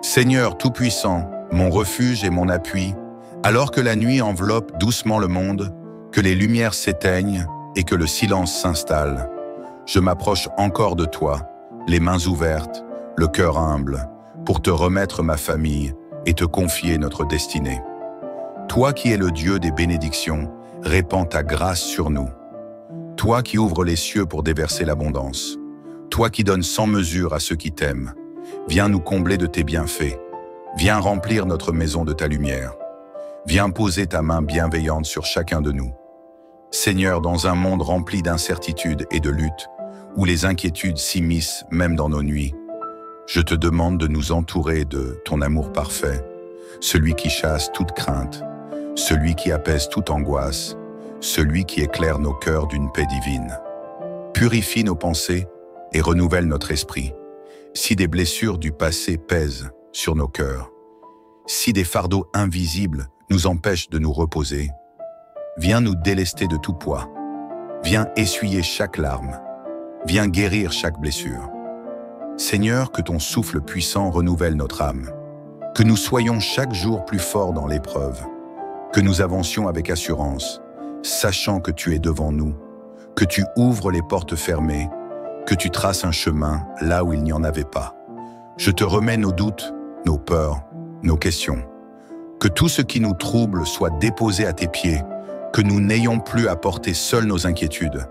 Seigneur Tout-Puissant, mon refuge et mon appui, alors que la nuit enveloppe doucement le monde, que les lumières s'éteignent et que le silence s'installe, je m'approche encore de toi, les mains ouvertes, le cœur humble, pour te remettre ma famille et te confier notre destinée. Toi qui es le Dieu des bénédictions, répands ta grâce sur nous. Toi qui ouvres les cieux pour déverser l'abondance. Toi qui donnes sans mesure à ceux qui t'aiment. Viens nous combler de tes bienfaits. Viens remplir notre maison de ta lumière. Viens poser ta main bienveillante sur chacun de nous. Seigneur, dans un monde rempli d'incertitudes et de luttes, où les inquiétudes s'immiscent même dans nos nuits, je te demande de nous entourer de ton amour parfait, celui qui chasse toute crainte, celui qui apaise toute angoisse, celui qui éclaire nos cœurs d'une paix divine. Purifie nos pensées et renouvelle notre esprit. Si des blessures du passé pèsent sur nos cœurs, si des fardeaux invisibles nous empêchent de nous reposer, viens nous délester de tout poids. Viens essuyer chaque larme. Viens guérir chaque blessure. Seigneur, que ton souffle puissant renouvelle notre âme. Que nous soyons chaque jour plus forts dans l'épreuve. Que nous avancions avec assurance, sachant que tu es devant nous, que tu ouvres les portes fermées, que tu traces un chemin là où il n'y en avait pas. Je te remets nos doutes, nos peurs, nos questions. Que tout ce qui nous trouble soit déposé à tes pieds, que nous n'ayons plus à porter seuls nos inquiétudes,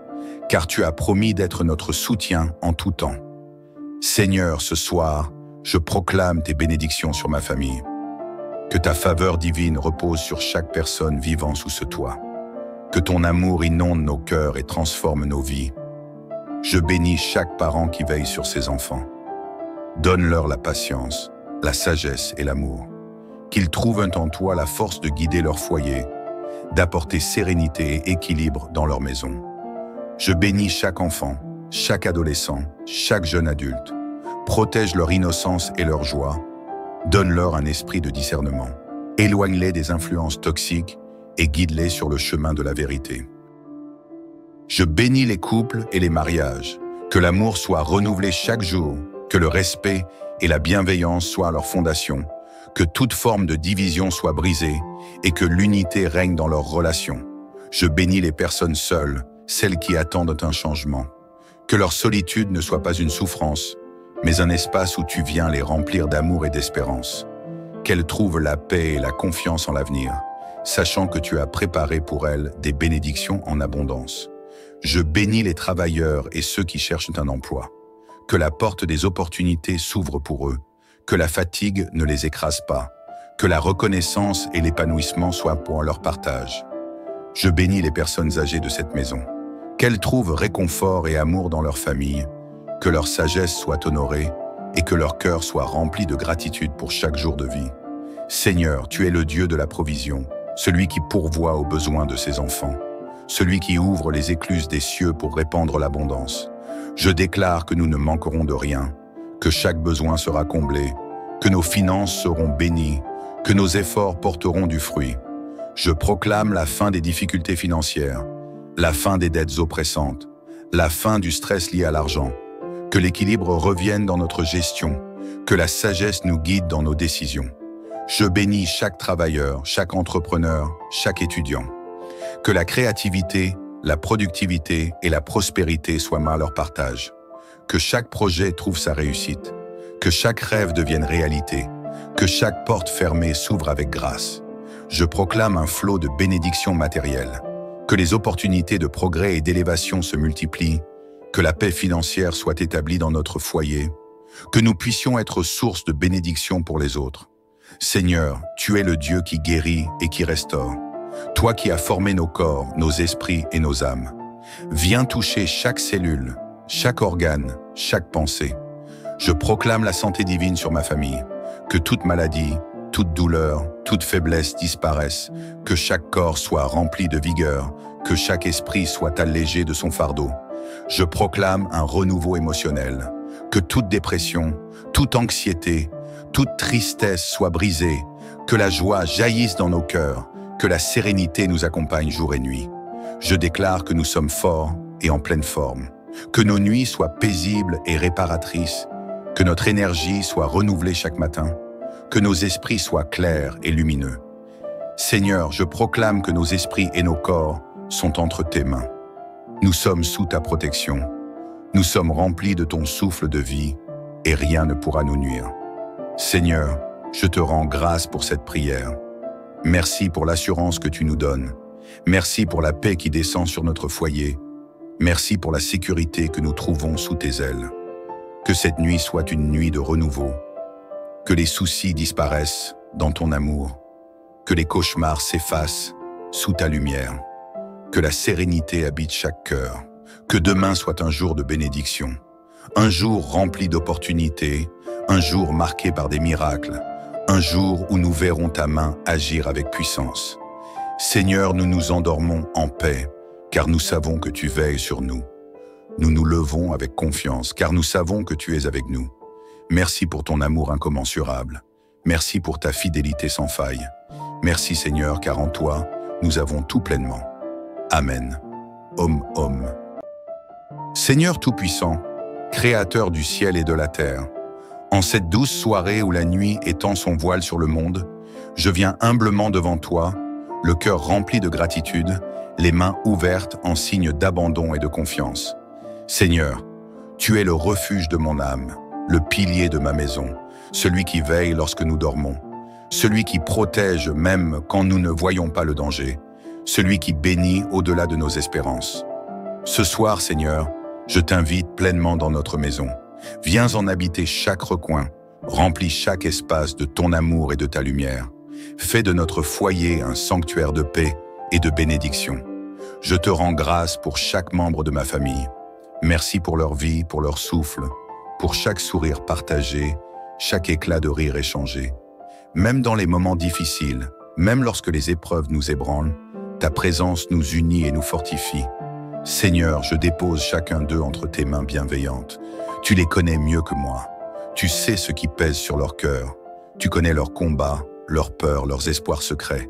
car tu as promis d'être notre soutien en tout temps. Seigneur, ce soir, je proclame tes bénédictions sur ma famille. Que ta faveur divine repose sur chaque personne vivant sous ce toit. Que ton amour inonde nos cœurs et transforme nos vies. Je bénis chaque parent qui veille sur ses enfants. Donne-leur la patience, la sagesse et l'amour. Qu'ils trouvent en toi la force de guider leur foyer, d'apporter sérénité et équilibre dans leur maison. Je bénis chaque enfant, chaque adolescent, chaque jeune adulte. Protège leur innocence et leur joie. Donne-leur un esprit de discernement. Éloigne-les des influences toxiques et guide-les sur le chemin de la vérité. Je bénis les couples et les mariages. Que l'amour soit renouvelé chaque jour, que le respect et la bienveillance soient leur fondation, que toute forme de division soit brisée et que l'unité règne dans leurs relations. Je bénis les personnes seules, celles qui attendent un changement. Que leur solitude ne soit pas une souffrance, mais un espace où tu viens les remplir d'amour et d'espérance. Qu'elles trouvent la paix et la confiance en l'avenir, sachant que tu as préparé pour elles des bénédictions en abondance. Je bénis les travailleurs et ceux qui cherchent un emploi. Que la porte des opportunités s'ouvre pour eux, que la fatigue ne les écrase pas, que la reconnaissance et l'épanouissement soient pour leur partage. Je bénis les personnes âgées de cette maison. Qu'elles trouvent réconfort et amour dans leur famille, que leur sagesse soit honorée et que leur cœur soit rempli de gratitude pour chaque jour de vie. Seigneur, tu es le Dieu de la provision, celui qui pourvoit aux besoins de ses enfants, celui qui ouvre les écluses des cieux pour répandre l'abondance. Je déclare que nous ne manquerons de rien, que chaque besoin sera comblé, que nos finances seront bénies, que nos efforts porteront du fruit. Je proclame la fin des difficultés financières, la fin des dettes oppressantes, la fin du stress lié à l'argent, que l'équilibre revienne dans notre gestion, que la sagesse nous guide dans nos décisions. Je bénis chaque travailleur, chaque entrepreneur, chaque étudiant. Que la créativité, la productivité et la prospérité soient à leur partage. Que chaque projet trouve sa réussite, que chaque rêve devienne réalité, que chaque porte fermée s'ouvre avec grâce. Je proclame un flot de bénédictions matérielles, que les opportunités de progrès et d'élévation se multiplient, que la paix financière soit établie dans notre foyer, que nous puissions être source de bénédictions pour les autres. Seigneur, tu es le Dieu qui guérit et qui restaure. Toi qui as formé nos corps, nos esprits et nos âmes. Viens toucher chaque cellule, chaque organe, chaque pensée. Je proclame la santé divine sur ma famille, que toute maladie, toute douleur, toute faiblesse disparaisse, que chaque corps soit rempli de vigueur, que chaque esprit soit allégé de son fardeau. Je proclame un renouveau émotionnel, que toute dépression, toute anxiété, toute tristesse soit brisée, que la joie jaillisse dans nos cœurs, que la sérénité nous accompagne jour et nuit. Je déclare que nous sommes forts et en pleine forme, que nos nuits soient paisibles et réparatrices, que notre énergie soit renouvelée chaque matin, que nos esprits soient clairs et lumineux. Seigneur, je proclame que nos esprits et nos corps sont entre tes mains. Nous sommes sous ta protection. Nous sommes remplis de ton souffle de vie et rien ne pourra nous nuire. Seigneur, je te rends grâce pour cette prière. Merci pour l'assurance que tu nous donnes. Merci pour la paix qui descend sur notre foyer. Merci pour la sécurité que nous trouvons sous tes ailes. Que cette nuit soit une nuit de renouveau. Que les soucis disparaissent dans ton amour. Que les cauchemars s'effacent sous ta lumière. Que la sérénité habite chaque cœur. Que demain soit un jour de bénédiction. Un jour rempli d'opportunités. Un jour marqué par des miracles. Un jour où nous verrons ta main agir avec puissance. Seigneur, nous nous endormons en paix, car nous savons que tu veilles sur nous. Nous nous levons avec confiance, car nous savons que tu es avec nous. Merci pour ton amour incommensurable. Merci pour ta fidélité sans faille. Merci Seigneur, car en toi, nous avons tout pleinement. Amen. Om. Seigneur Tout-Puissant, Créateur du ciel et de la terre, en cette douce soirée où la nuit étend son voile sur le monde, je viens humblement devant toi, le cœur rempli de gratitude, les mains ouvertes en signe d'abandon et de confiance. Seigneur, tu es le refuge de mon âme, le pilier de ma maison, celui qui veille lorsque nous dormons, celui qui protège même quand nous ne voyons pas le danger, celui qui bénit au-delà de nos espérances. Ce soir, Seigneur, je t'invite pleinement dans notre maison. Viens en habiter chaque recoin, remplis chaque espace de ton amour et de ta lumière. Fais de notre foyer un sanctuaire de paix et de bénédiction. Je te rends grâce pour chaque membre de ma famille. Merci pour leur vie, pour leur souffle, pour chaque sourire partagé, chaque éclat de rire échangé. Même dans les moments difficiles, même lorsque les épreuves nous ébranlent, ta présence nous unit et nous fortifie. Seigneur, je dépose chacun d'eux entre tes mains bienveillantes. Tu les connais mieux que moi. Tu sais ce qui pèse sur leur cœur. Tu connais leurs combats, leurs peurs, leurs espoirs secrets.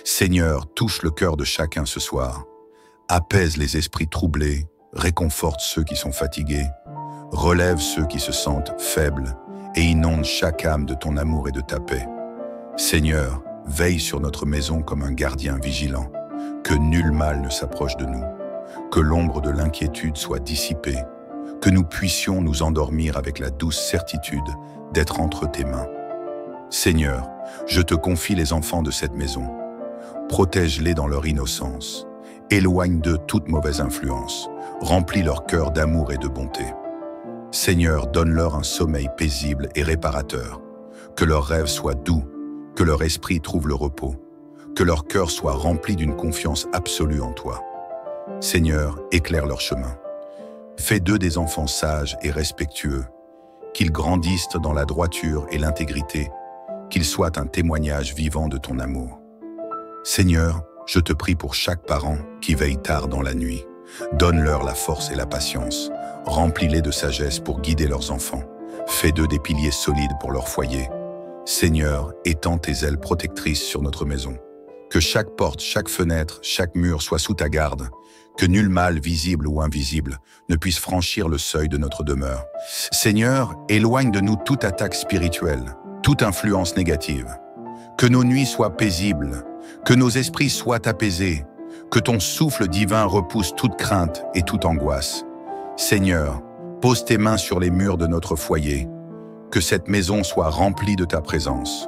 Seigneur, touche le cœur de chacun ce soir. Apaise les esprits troublés, réconforte ceux qui sont fatigués, relève ceux qui se sentent faibles et inonde chaque âme de ton amour et de ta paix. Seigneur, veille sur notre maison comme un gardien vigilant, que nul mal ne s'approche de nous, que l'ombre de l'inquiétude soit dissipée, que nous puissions nous endormir avec la douce certitude d'être entre tes mains. Seigneur, je te confie les enfants de cette maison. Protège-les dans leur innocence. Éloigne d'eux toute mauvaise influence. Remplis leur cœur d'amour et de bonté. Seigneur, donne-leur un sommeil paisible et réparateur. Que leurs rêves soient doux, que leur esprit trouve le repos, que leur cœur soit rempli d'une confiance absolue en toi. Seigneur, éclaire leur chemin. Fais d'eux des enfants sages et respectueux, qu'ils grandissent dans la droiture et l'intégrité, qu'ils soient un témoignage vivant de ton amour. Seigneur, je te prie pour chaque parent qui veille tard dans la nuit. Donne-leur la force et la patience. Remplis-les de sagesse pour guider leurs enfants. Fais d'eux des piliers solides pour leur foyer. Seigneur, étends tes ailes protectrices sur notre maison. Que chaque porte, chaque fenêtre, chaque mur soit sous ta garde. Que nul mal, visible ou invisible, ne puisse franchir le seuil de notre demeure. Seigneur, éloigne de nous toute attaque spirituelle, toute influence négative. Que nos nuits soient paisibles, que nos esprits soient apaisés, que ton souffle divin repousse toute crainte et toute angoisse. Seigneur, Pose tes mains sur les murs de notre foyer. Que cette maison soit remplie de ta présence.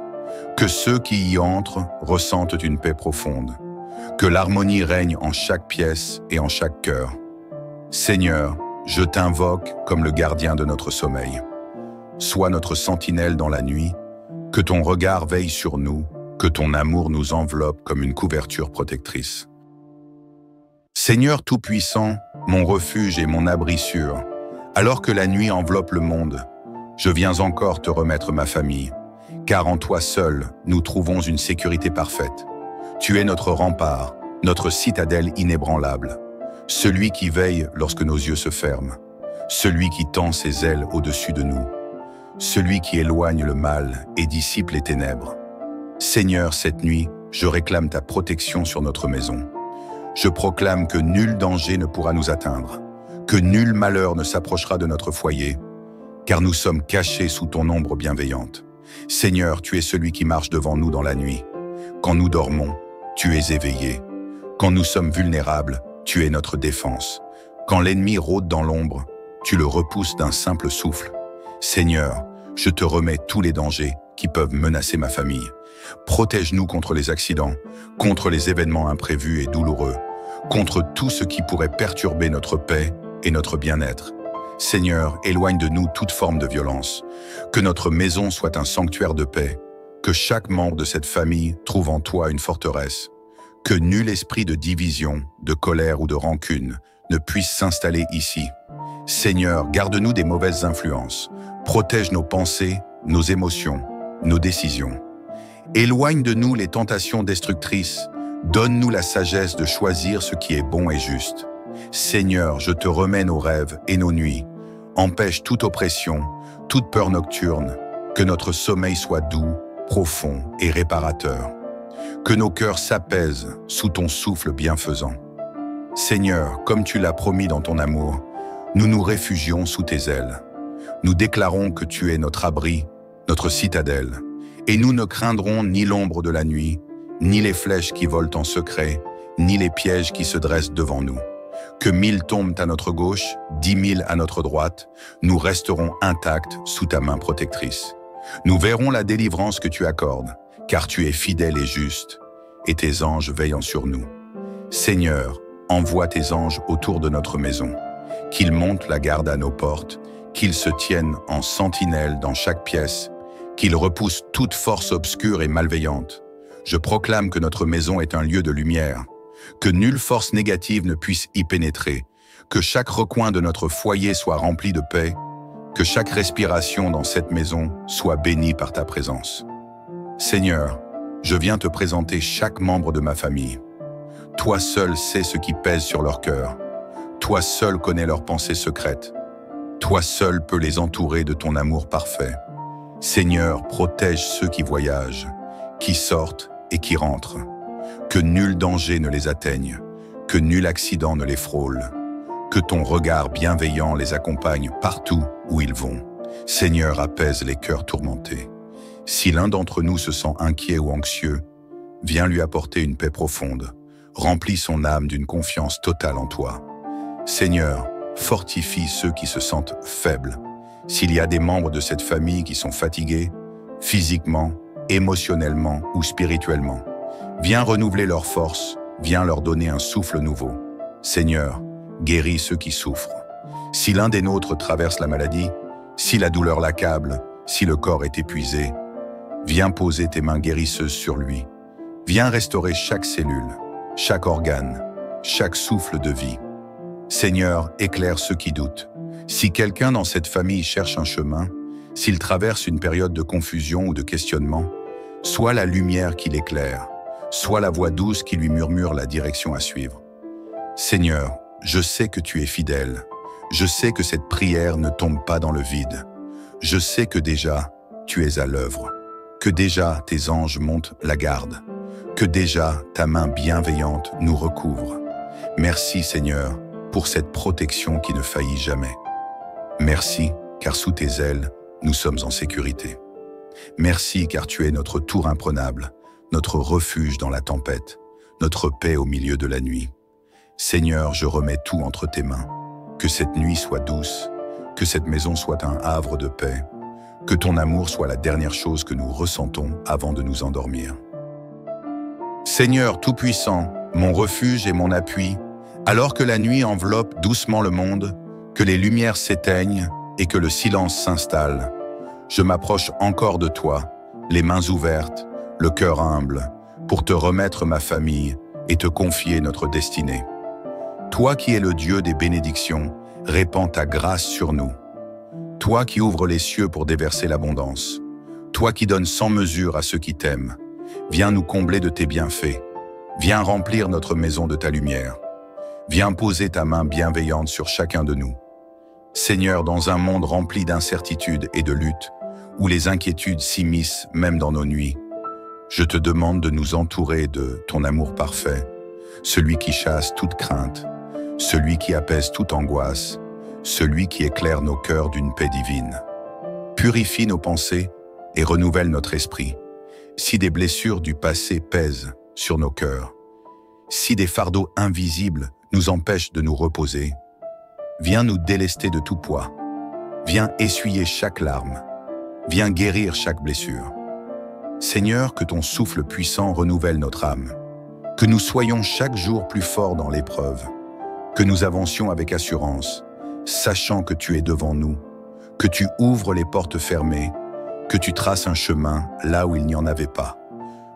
Que ceux qui y entrent ressentent une paix profonde. Que l'harmonie règne en chaque pièce et en chaque cœur. Seigneur, je t'invoque comme le gardien de notre sommeil. Sois notre sentinelle dans la nuit, que ton regard veille sur nous, que ton amour nous enveloppe comme une couverture protectrice. Seigneur Tout-Puissant, mon refuge et mon abri sûr, alors que la nuit enveloppe le monde, je viens encore te remettre ma famille, car en toi seul, nous trouvons une sécurité parfaite. Tu es notre rempart, notre citadelle inébranlable, celui qui veille lorsque nos yeux se ferment, celui qui tend ses ailes au-dessus de nous, celui qui éloigne le mal et dissipe les ténèbres. Seigneur, cette nuit, je réclame ta protection sur notre maison. Je proclame que nul danger ne pourra nous atteindre, que nul malheur ne s'approchera de notre foyer, car nous sommes cachés sous ton ombre bienveillante. Seigneur, tu es celui qui marche devant nous dans la nuit. Quand nous dormons, tu es éveillé. Quand nous sommes vulnérables, tu es notre défense. Quand l'ennemi rôde dans l'ombre, tu le repousses d'un simple souffle. Seigneur, je te remets tous les dangers qui peuvent menacer ma famille. Protège-nous contre les accidents, contre les événements imprévus et douloureux, contre tout ce qui pourrait perturber notre paix et notre bien-être. Seigneur, éloigne de nous toute forme de violence. Que notre maison soit un sanctuaire de paix. Que chaque membre de cette famille trouve en toi une forteresse. Que nul esprit de division, de colère ou de rancune ne puisse s'installer ici. Seigneur, garde-nous des mauvaises influences. Protège nos pensées, nos émotions, nos décisions. Éloigne de nous les tentations destructrices. Donne-nous la sagesse de choisir ce qui est bon et juste. Seigneur, je te remets nos rêves et nos nuits. Empêche toute oppression, toute peur nocturne. Que notre sommeil soit doux, profond et réparateur. Que nos cœurs s'apaisent sous ton souffle bienfaisant. Seigneur, comme tu l'as promis dans ton amour, nous nous réfugions sous tes ailes. Nous déclarons que tu es notre abri, notre citadelle, et nous ne craindrons ni l'ombre de la nuit, ni les flèches qui volent en secret, ni les pièges qui se dressent devant nous. Que 1000 tombent à notre gauche, 10 000 à notre droite, nous resterons intacts sous ta main protectrice. Nous verrons la délivrance que tu accordes, car tu es fidèle et juste, et tes anges veillant sur nous. Seigneur, envoie tes anges autour de notre maison, qu'ils montent la garde à nos portes, qu'ils se tiennent en sentinelle dans chaque pièce, qu'ils repoussent toute force obscure et malveillante. Je proclame que notre maison est un lieu de lumière, que nulle force négative ne puisse y pénétrer, que chaque recoin de notre foyer soit rempli de paix, que chaque respiration dans cette maison soit bénie par ta présence. Seigneur, je viens te présenter chaque membre de ma famille. Toi seul sais ce qui pèse sur leur cœur. Toi seul connais leurs pensées secrètes. Toi seul peux les entourer de ton amour parfait. Seigneur, protège ceux qui voyagent, qui sortent et qui rentrent. Que nul danger ne les atteigne, que nul accident ne les frôle, que ton regard bienveillant les accompagne partout où ils vont. Seigneur, apaise les cœurs tourmentés. Si l'un d'entre nous se sent inquiet ou anxieux, viens lui apporter une paix profonde. Remplis son âme d'une confiance totale en toi. Seigneur, fortifie ceux qui se sentent faibles. S'il y a des membres de cette famille qui sont fatigués, physiquement, émotionnellement ou spirituellement, viens renouveler leurs forces, viens leur donner un souffle nouveau. Seigneur, guéris ceux qui souffrent. Si l'un des nôtres traverse la maladie, si la douleur l'accable, si le corps est épuisé, viens poser tes mains guérisseuses sur lui. Viens restaurer chaque cellule, chaque organe, chaque souffle de vie. Seigneur, éclaire ceux qui doutent. Si quelqu'un dans cette famille cherche un chemin, s'il traverse une période de confusion ou de questionnement, sois la lumière qui l'éclaire, sois la voix douce qui lui murmure la direction à suivre. Seigneur, je sais que tu es fidèle. Je sais que cette prière ne tombe pas dans le vide. Je sais que déjà, tu es à l'œuvre, que déjà tes anges montent la garde, que déjà ta main bienveillante nous recouvre. Merci Seigneur pour cette protection qui ne faillit jamais. Merci car sous tes ailes, nous sommes en sécurité. Merci car tu es notre tour imprenable, notre refuge dans la tempête, notre paix au milieu de la nuit. Seigneur, je remets tout entre tes mains. Que cette nuit soit douce, Que cette maison soit un havre de paix. Que ton amour soit la dernière chose que nous ressentons avant de nous endormir. Seigneur Tout-Puissant, mon refuge et mon appui, alors que la nuit enveloppe doucement le monde, que les lumières s'éteignent et que le silence s'installe, je m'approche encore de toi, les mains ouvertes, le cœur humble, pour te remettre ma famille et te confier notre destinée. Toi qui es le Dieu des bénédictions, répands ta grâce sur nous. Toi qui ouvres les cieux pour déverser l'abondance. Toi qui donnes sans mesure à ceux qui t'aiment. Viens nous combler de tes bienfaits. Viens remplir notre maison de ta lumière. Viens poser ta main bienveillante sur chacun de nous. Seigneur, dans un monde rempli d'incertitudes et de luttes, où les inquiétudes s'immiscent même dans nos nuits, je te demande de nous entourer de ton amour parfait, celui qui chasse toute crainte, celui qui apaise toute angoisse, celui qui éclaire nos cœurs d'une paix divine. Purifie nos pensées et renouvelle notre esprit. Si des blessures du passé pèsent sur nos cœurs, si des fardeaux invisibles nous empêchent de nous reposer, viens nous délester de tout poids. Viens essuyer chaque larme. Viens guérir chaque blessure. Seigneur, que ton souffle puissant renouvelle notre âme. Que nous soyons chaque jour plus forts dans l'épreuve. Que nous avancions avec assurance, sachant que tu es devant nous, que tu ouvres les portes fermées, que tu traces un chemin là où il n'y en avait pas.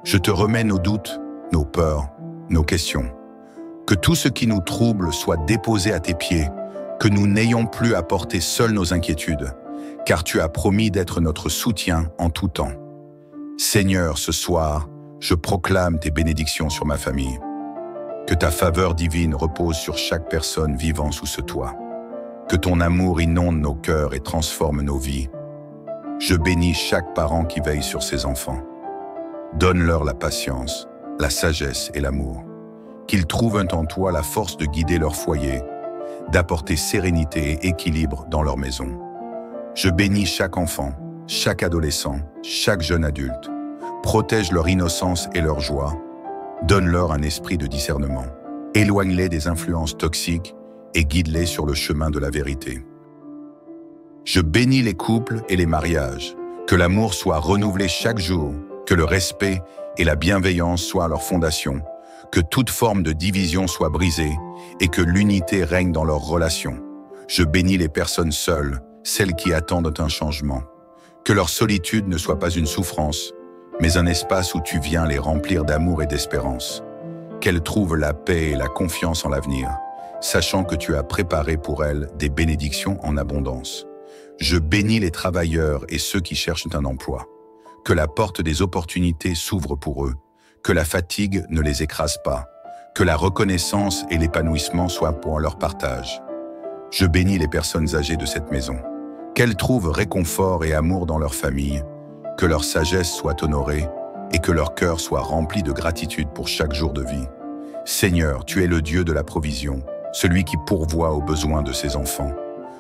Je te remets nos doutes, nos peurs, nos questions. Que tout ce qui nous trouble soit déposé à tes pieds, que nous n'ayons plus à porter seuls nos inquiétudes, car tu as promis d'être notre soutien en tout temps. Seigneur, ce soir, je proclame tes bénédictions sur ma famille. Que ta faveur divine repose sur chaque personne vivant sous ce toit. Que ton amour inonde nos cœurs et transforme nos vies. Je bénis chaque parent qui veille sur ses enfants. Donne-leur la patience, la sagesse et l'amour. Qu'ils trouvent en toi la force de guider leur foyer, d'apporter sérénité et équilibre dans leur maison. Je bénis chaque enfant, chaque adolescent, chaque jeune adulte. Protège leur innocence et leur joie. Donne-leur un esprit de discernement. Éloigne-les des influences toxiques et guide-les sur le chemin de la vérité. Je bénis les couples et les mariages, que l'amour soit renouvelé chaque jour, que le respect et la bienveillance soient leur fondation, que toute forme de division soit brisée et que l'unité règne dans leurs relations. Je bénis les personnes seules, celles qui attendent un changement. Que leur solitude ne soit pas une souffrance, mais un espace où tu viens les remplir d'amour et d'espérance. Qu'elles trouvent la paix et la confiance en l'avenir, sachant que tu as préparé pour elles des bénédictions en abondance. Je bénis les travailleurs et ceux qui cherchent un emploi. Que la porte des opportunités s'ouvre pour eux, que la fatigue ne les écrase pas, que la reconnaissance et l'épanouissement soient pour leur partage. Je bénis les personnes âgées de cette maison, qu'elles trouvent réconfort et amour dans leur famille, que leur sagesse soit honorée et que leur cœur soit rempli de gratitude pour chaque jour de vie. Seigneur, tu es le Dieu de la provision, celui qui pourvoit aux besoins de ses enfants,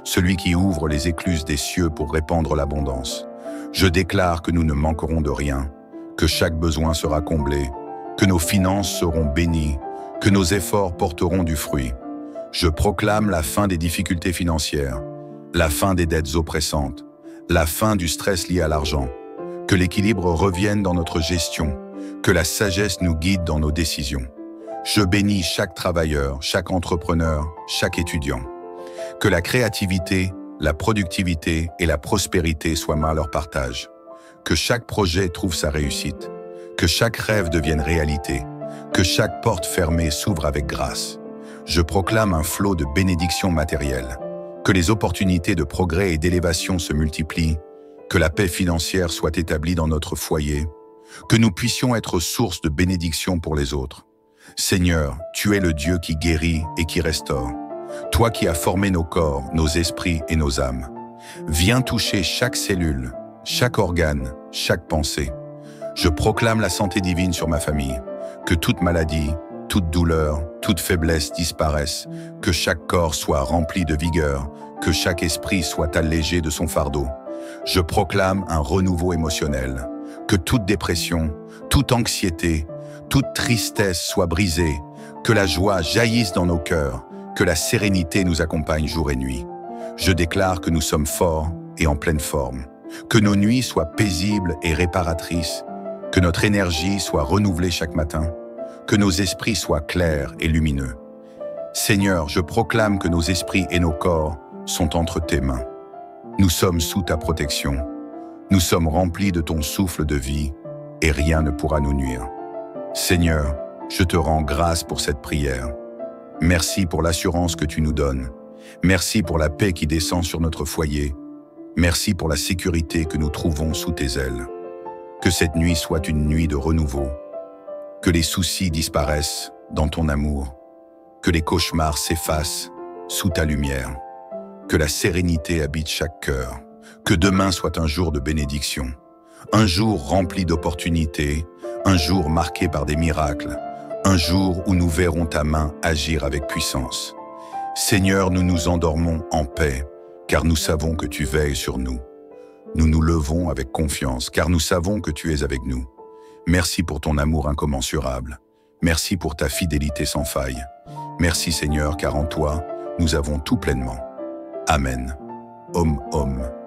celui qui ouvre les écluses des cieux pour répandre l'abondance. Je déclare que nous ne manquerons de rien, que chaque besoin sera comblé, que nos finances seront bénies, que nos efforts porteront du fruit. Je proclame la fin des difficultés financières, la fin des dettes oppressantes, la fin du stress lié à l'argent, que l'équilibre revienne dans notre gestion, que la sagesse nous guide dans nos décisions. Je bénis chaque travailleur, chaque entrepreneur, chaque étudiant. Que la créativité, la productivité et la prospérité soient à leur partage. Que chaque projet trouve sa réussite. Que chaque rêve devienne réalité. Que chaque porte fermée s'ouvre avec grâce. Je proclame un flot de bénédictions matérielles. Que les opportunités de progrès et d'élévation se multiplient. Que la paix financière soit établie dans notre foyer. Que nous puissions être source de bénédictions pour les autres. Seigneur, tu es le Dieu qui guérit et qui restaure. Toi qui as formé nos corps, nos esprits et nos âmes. Viens toucher chaque cellule, chaque organe, chaque pensée. Je proclame la santé divine sur ma famille. Que toute maladie, toute douleur, toute faiblesse disparaisse. Que chaque corps soit rempli de vigueur. Que chaque esprit soit allégé de son fardeau. Je proclame un renouveau émotionnel. Que toute dépression, toute anxiété, toute tristesse soit brisée. Que la joie jaillisse dans nos cœurs. Que la sérénité nous accompagne jour et nuit. Je déclare que nous sommes forts et en pleine forme, que nos nuits soient paisibles et réparatrices, que notre énergie soit renouvelée chaque matin, que nos esprits soient clairs et lumineux. Seigneur, je proclame que nos esprits et nos corps sont entre tes mains. Nous sommes sous ta protection. Nous sommes remplis de ton souffle de vie et rien ne pourra nous nuire. Seigneur, je te rends grâce pour cette prière. Merci pour l'assurance que tu nous donnes. Merci pour la paix qui descend sur notre foyer. Merci pour la sécurité que nous trouvons sous tes ailes. Que cette nuit soit une nuit de renouveau. Que les soucis disparaissent dans ton amour. Que les cauchemars s'effacent sous ta lumière. Que la sérénité habite chaque cœur. Que demain soit un jour de bénédiction. Un jour rempli d'opportunités. Un jour marqué par des miracles. Un jour où nous verrons ta main agir avec puissance. Seigneur, nous nous endormons en paix, car nous savons que tu veilles sur nous. Nous nous levons avec confiance, car nous savons que tu es avec nous. Merci pour ton amour incommensurable. Merci pour ta fidélité sans faille. Merci Seigneur, car en toi, nous avons tout pleinement. Amen. Om.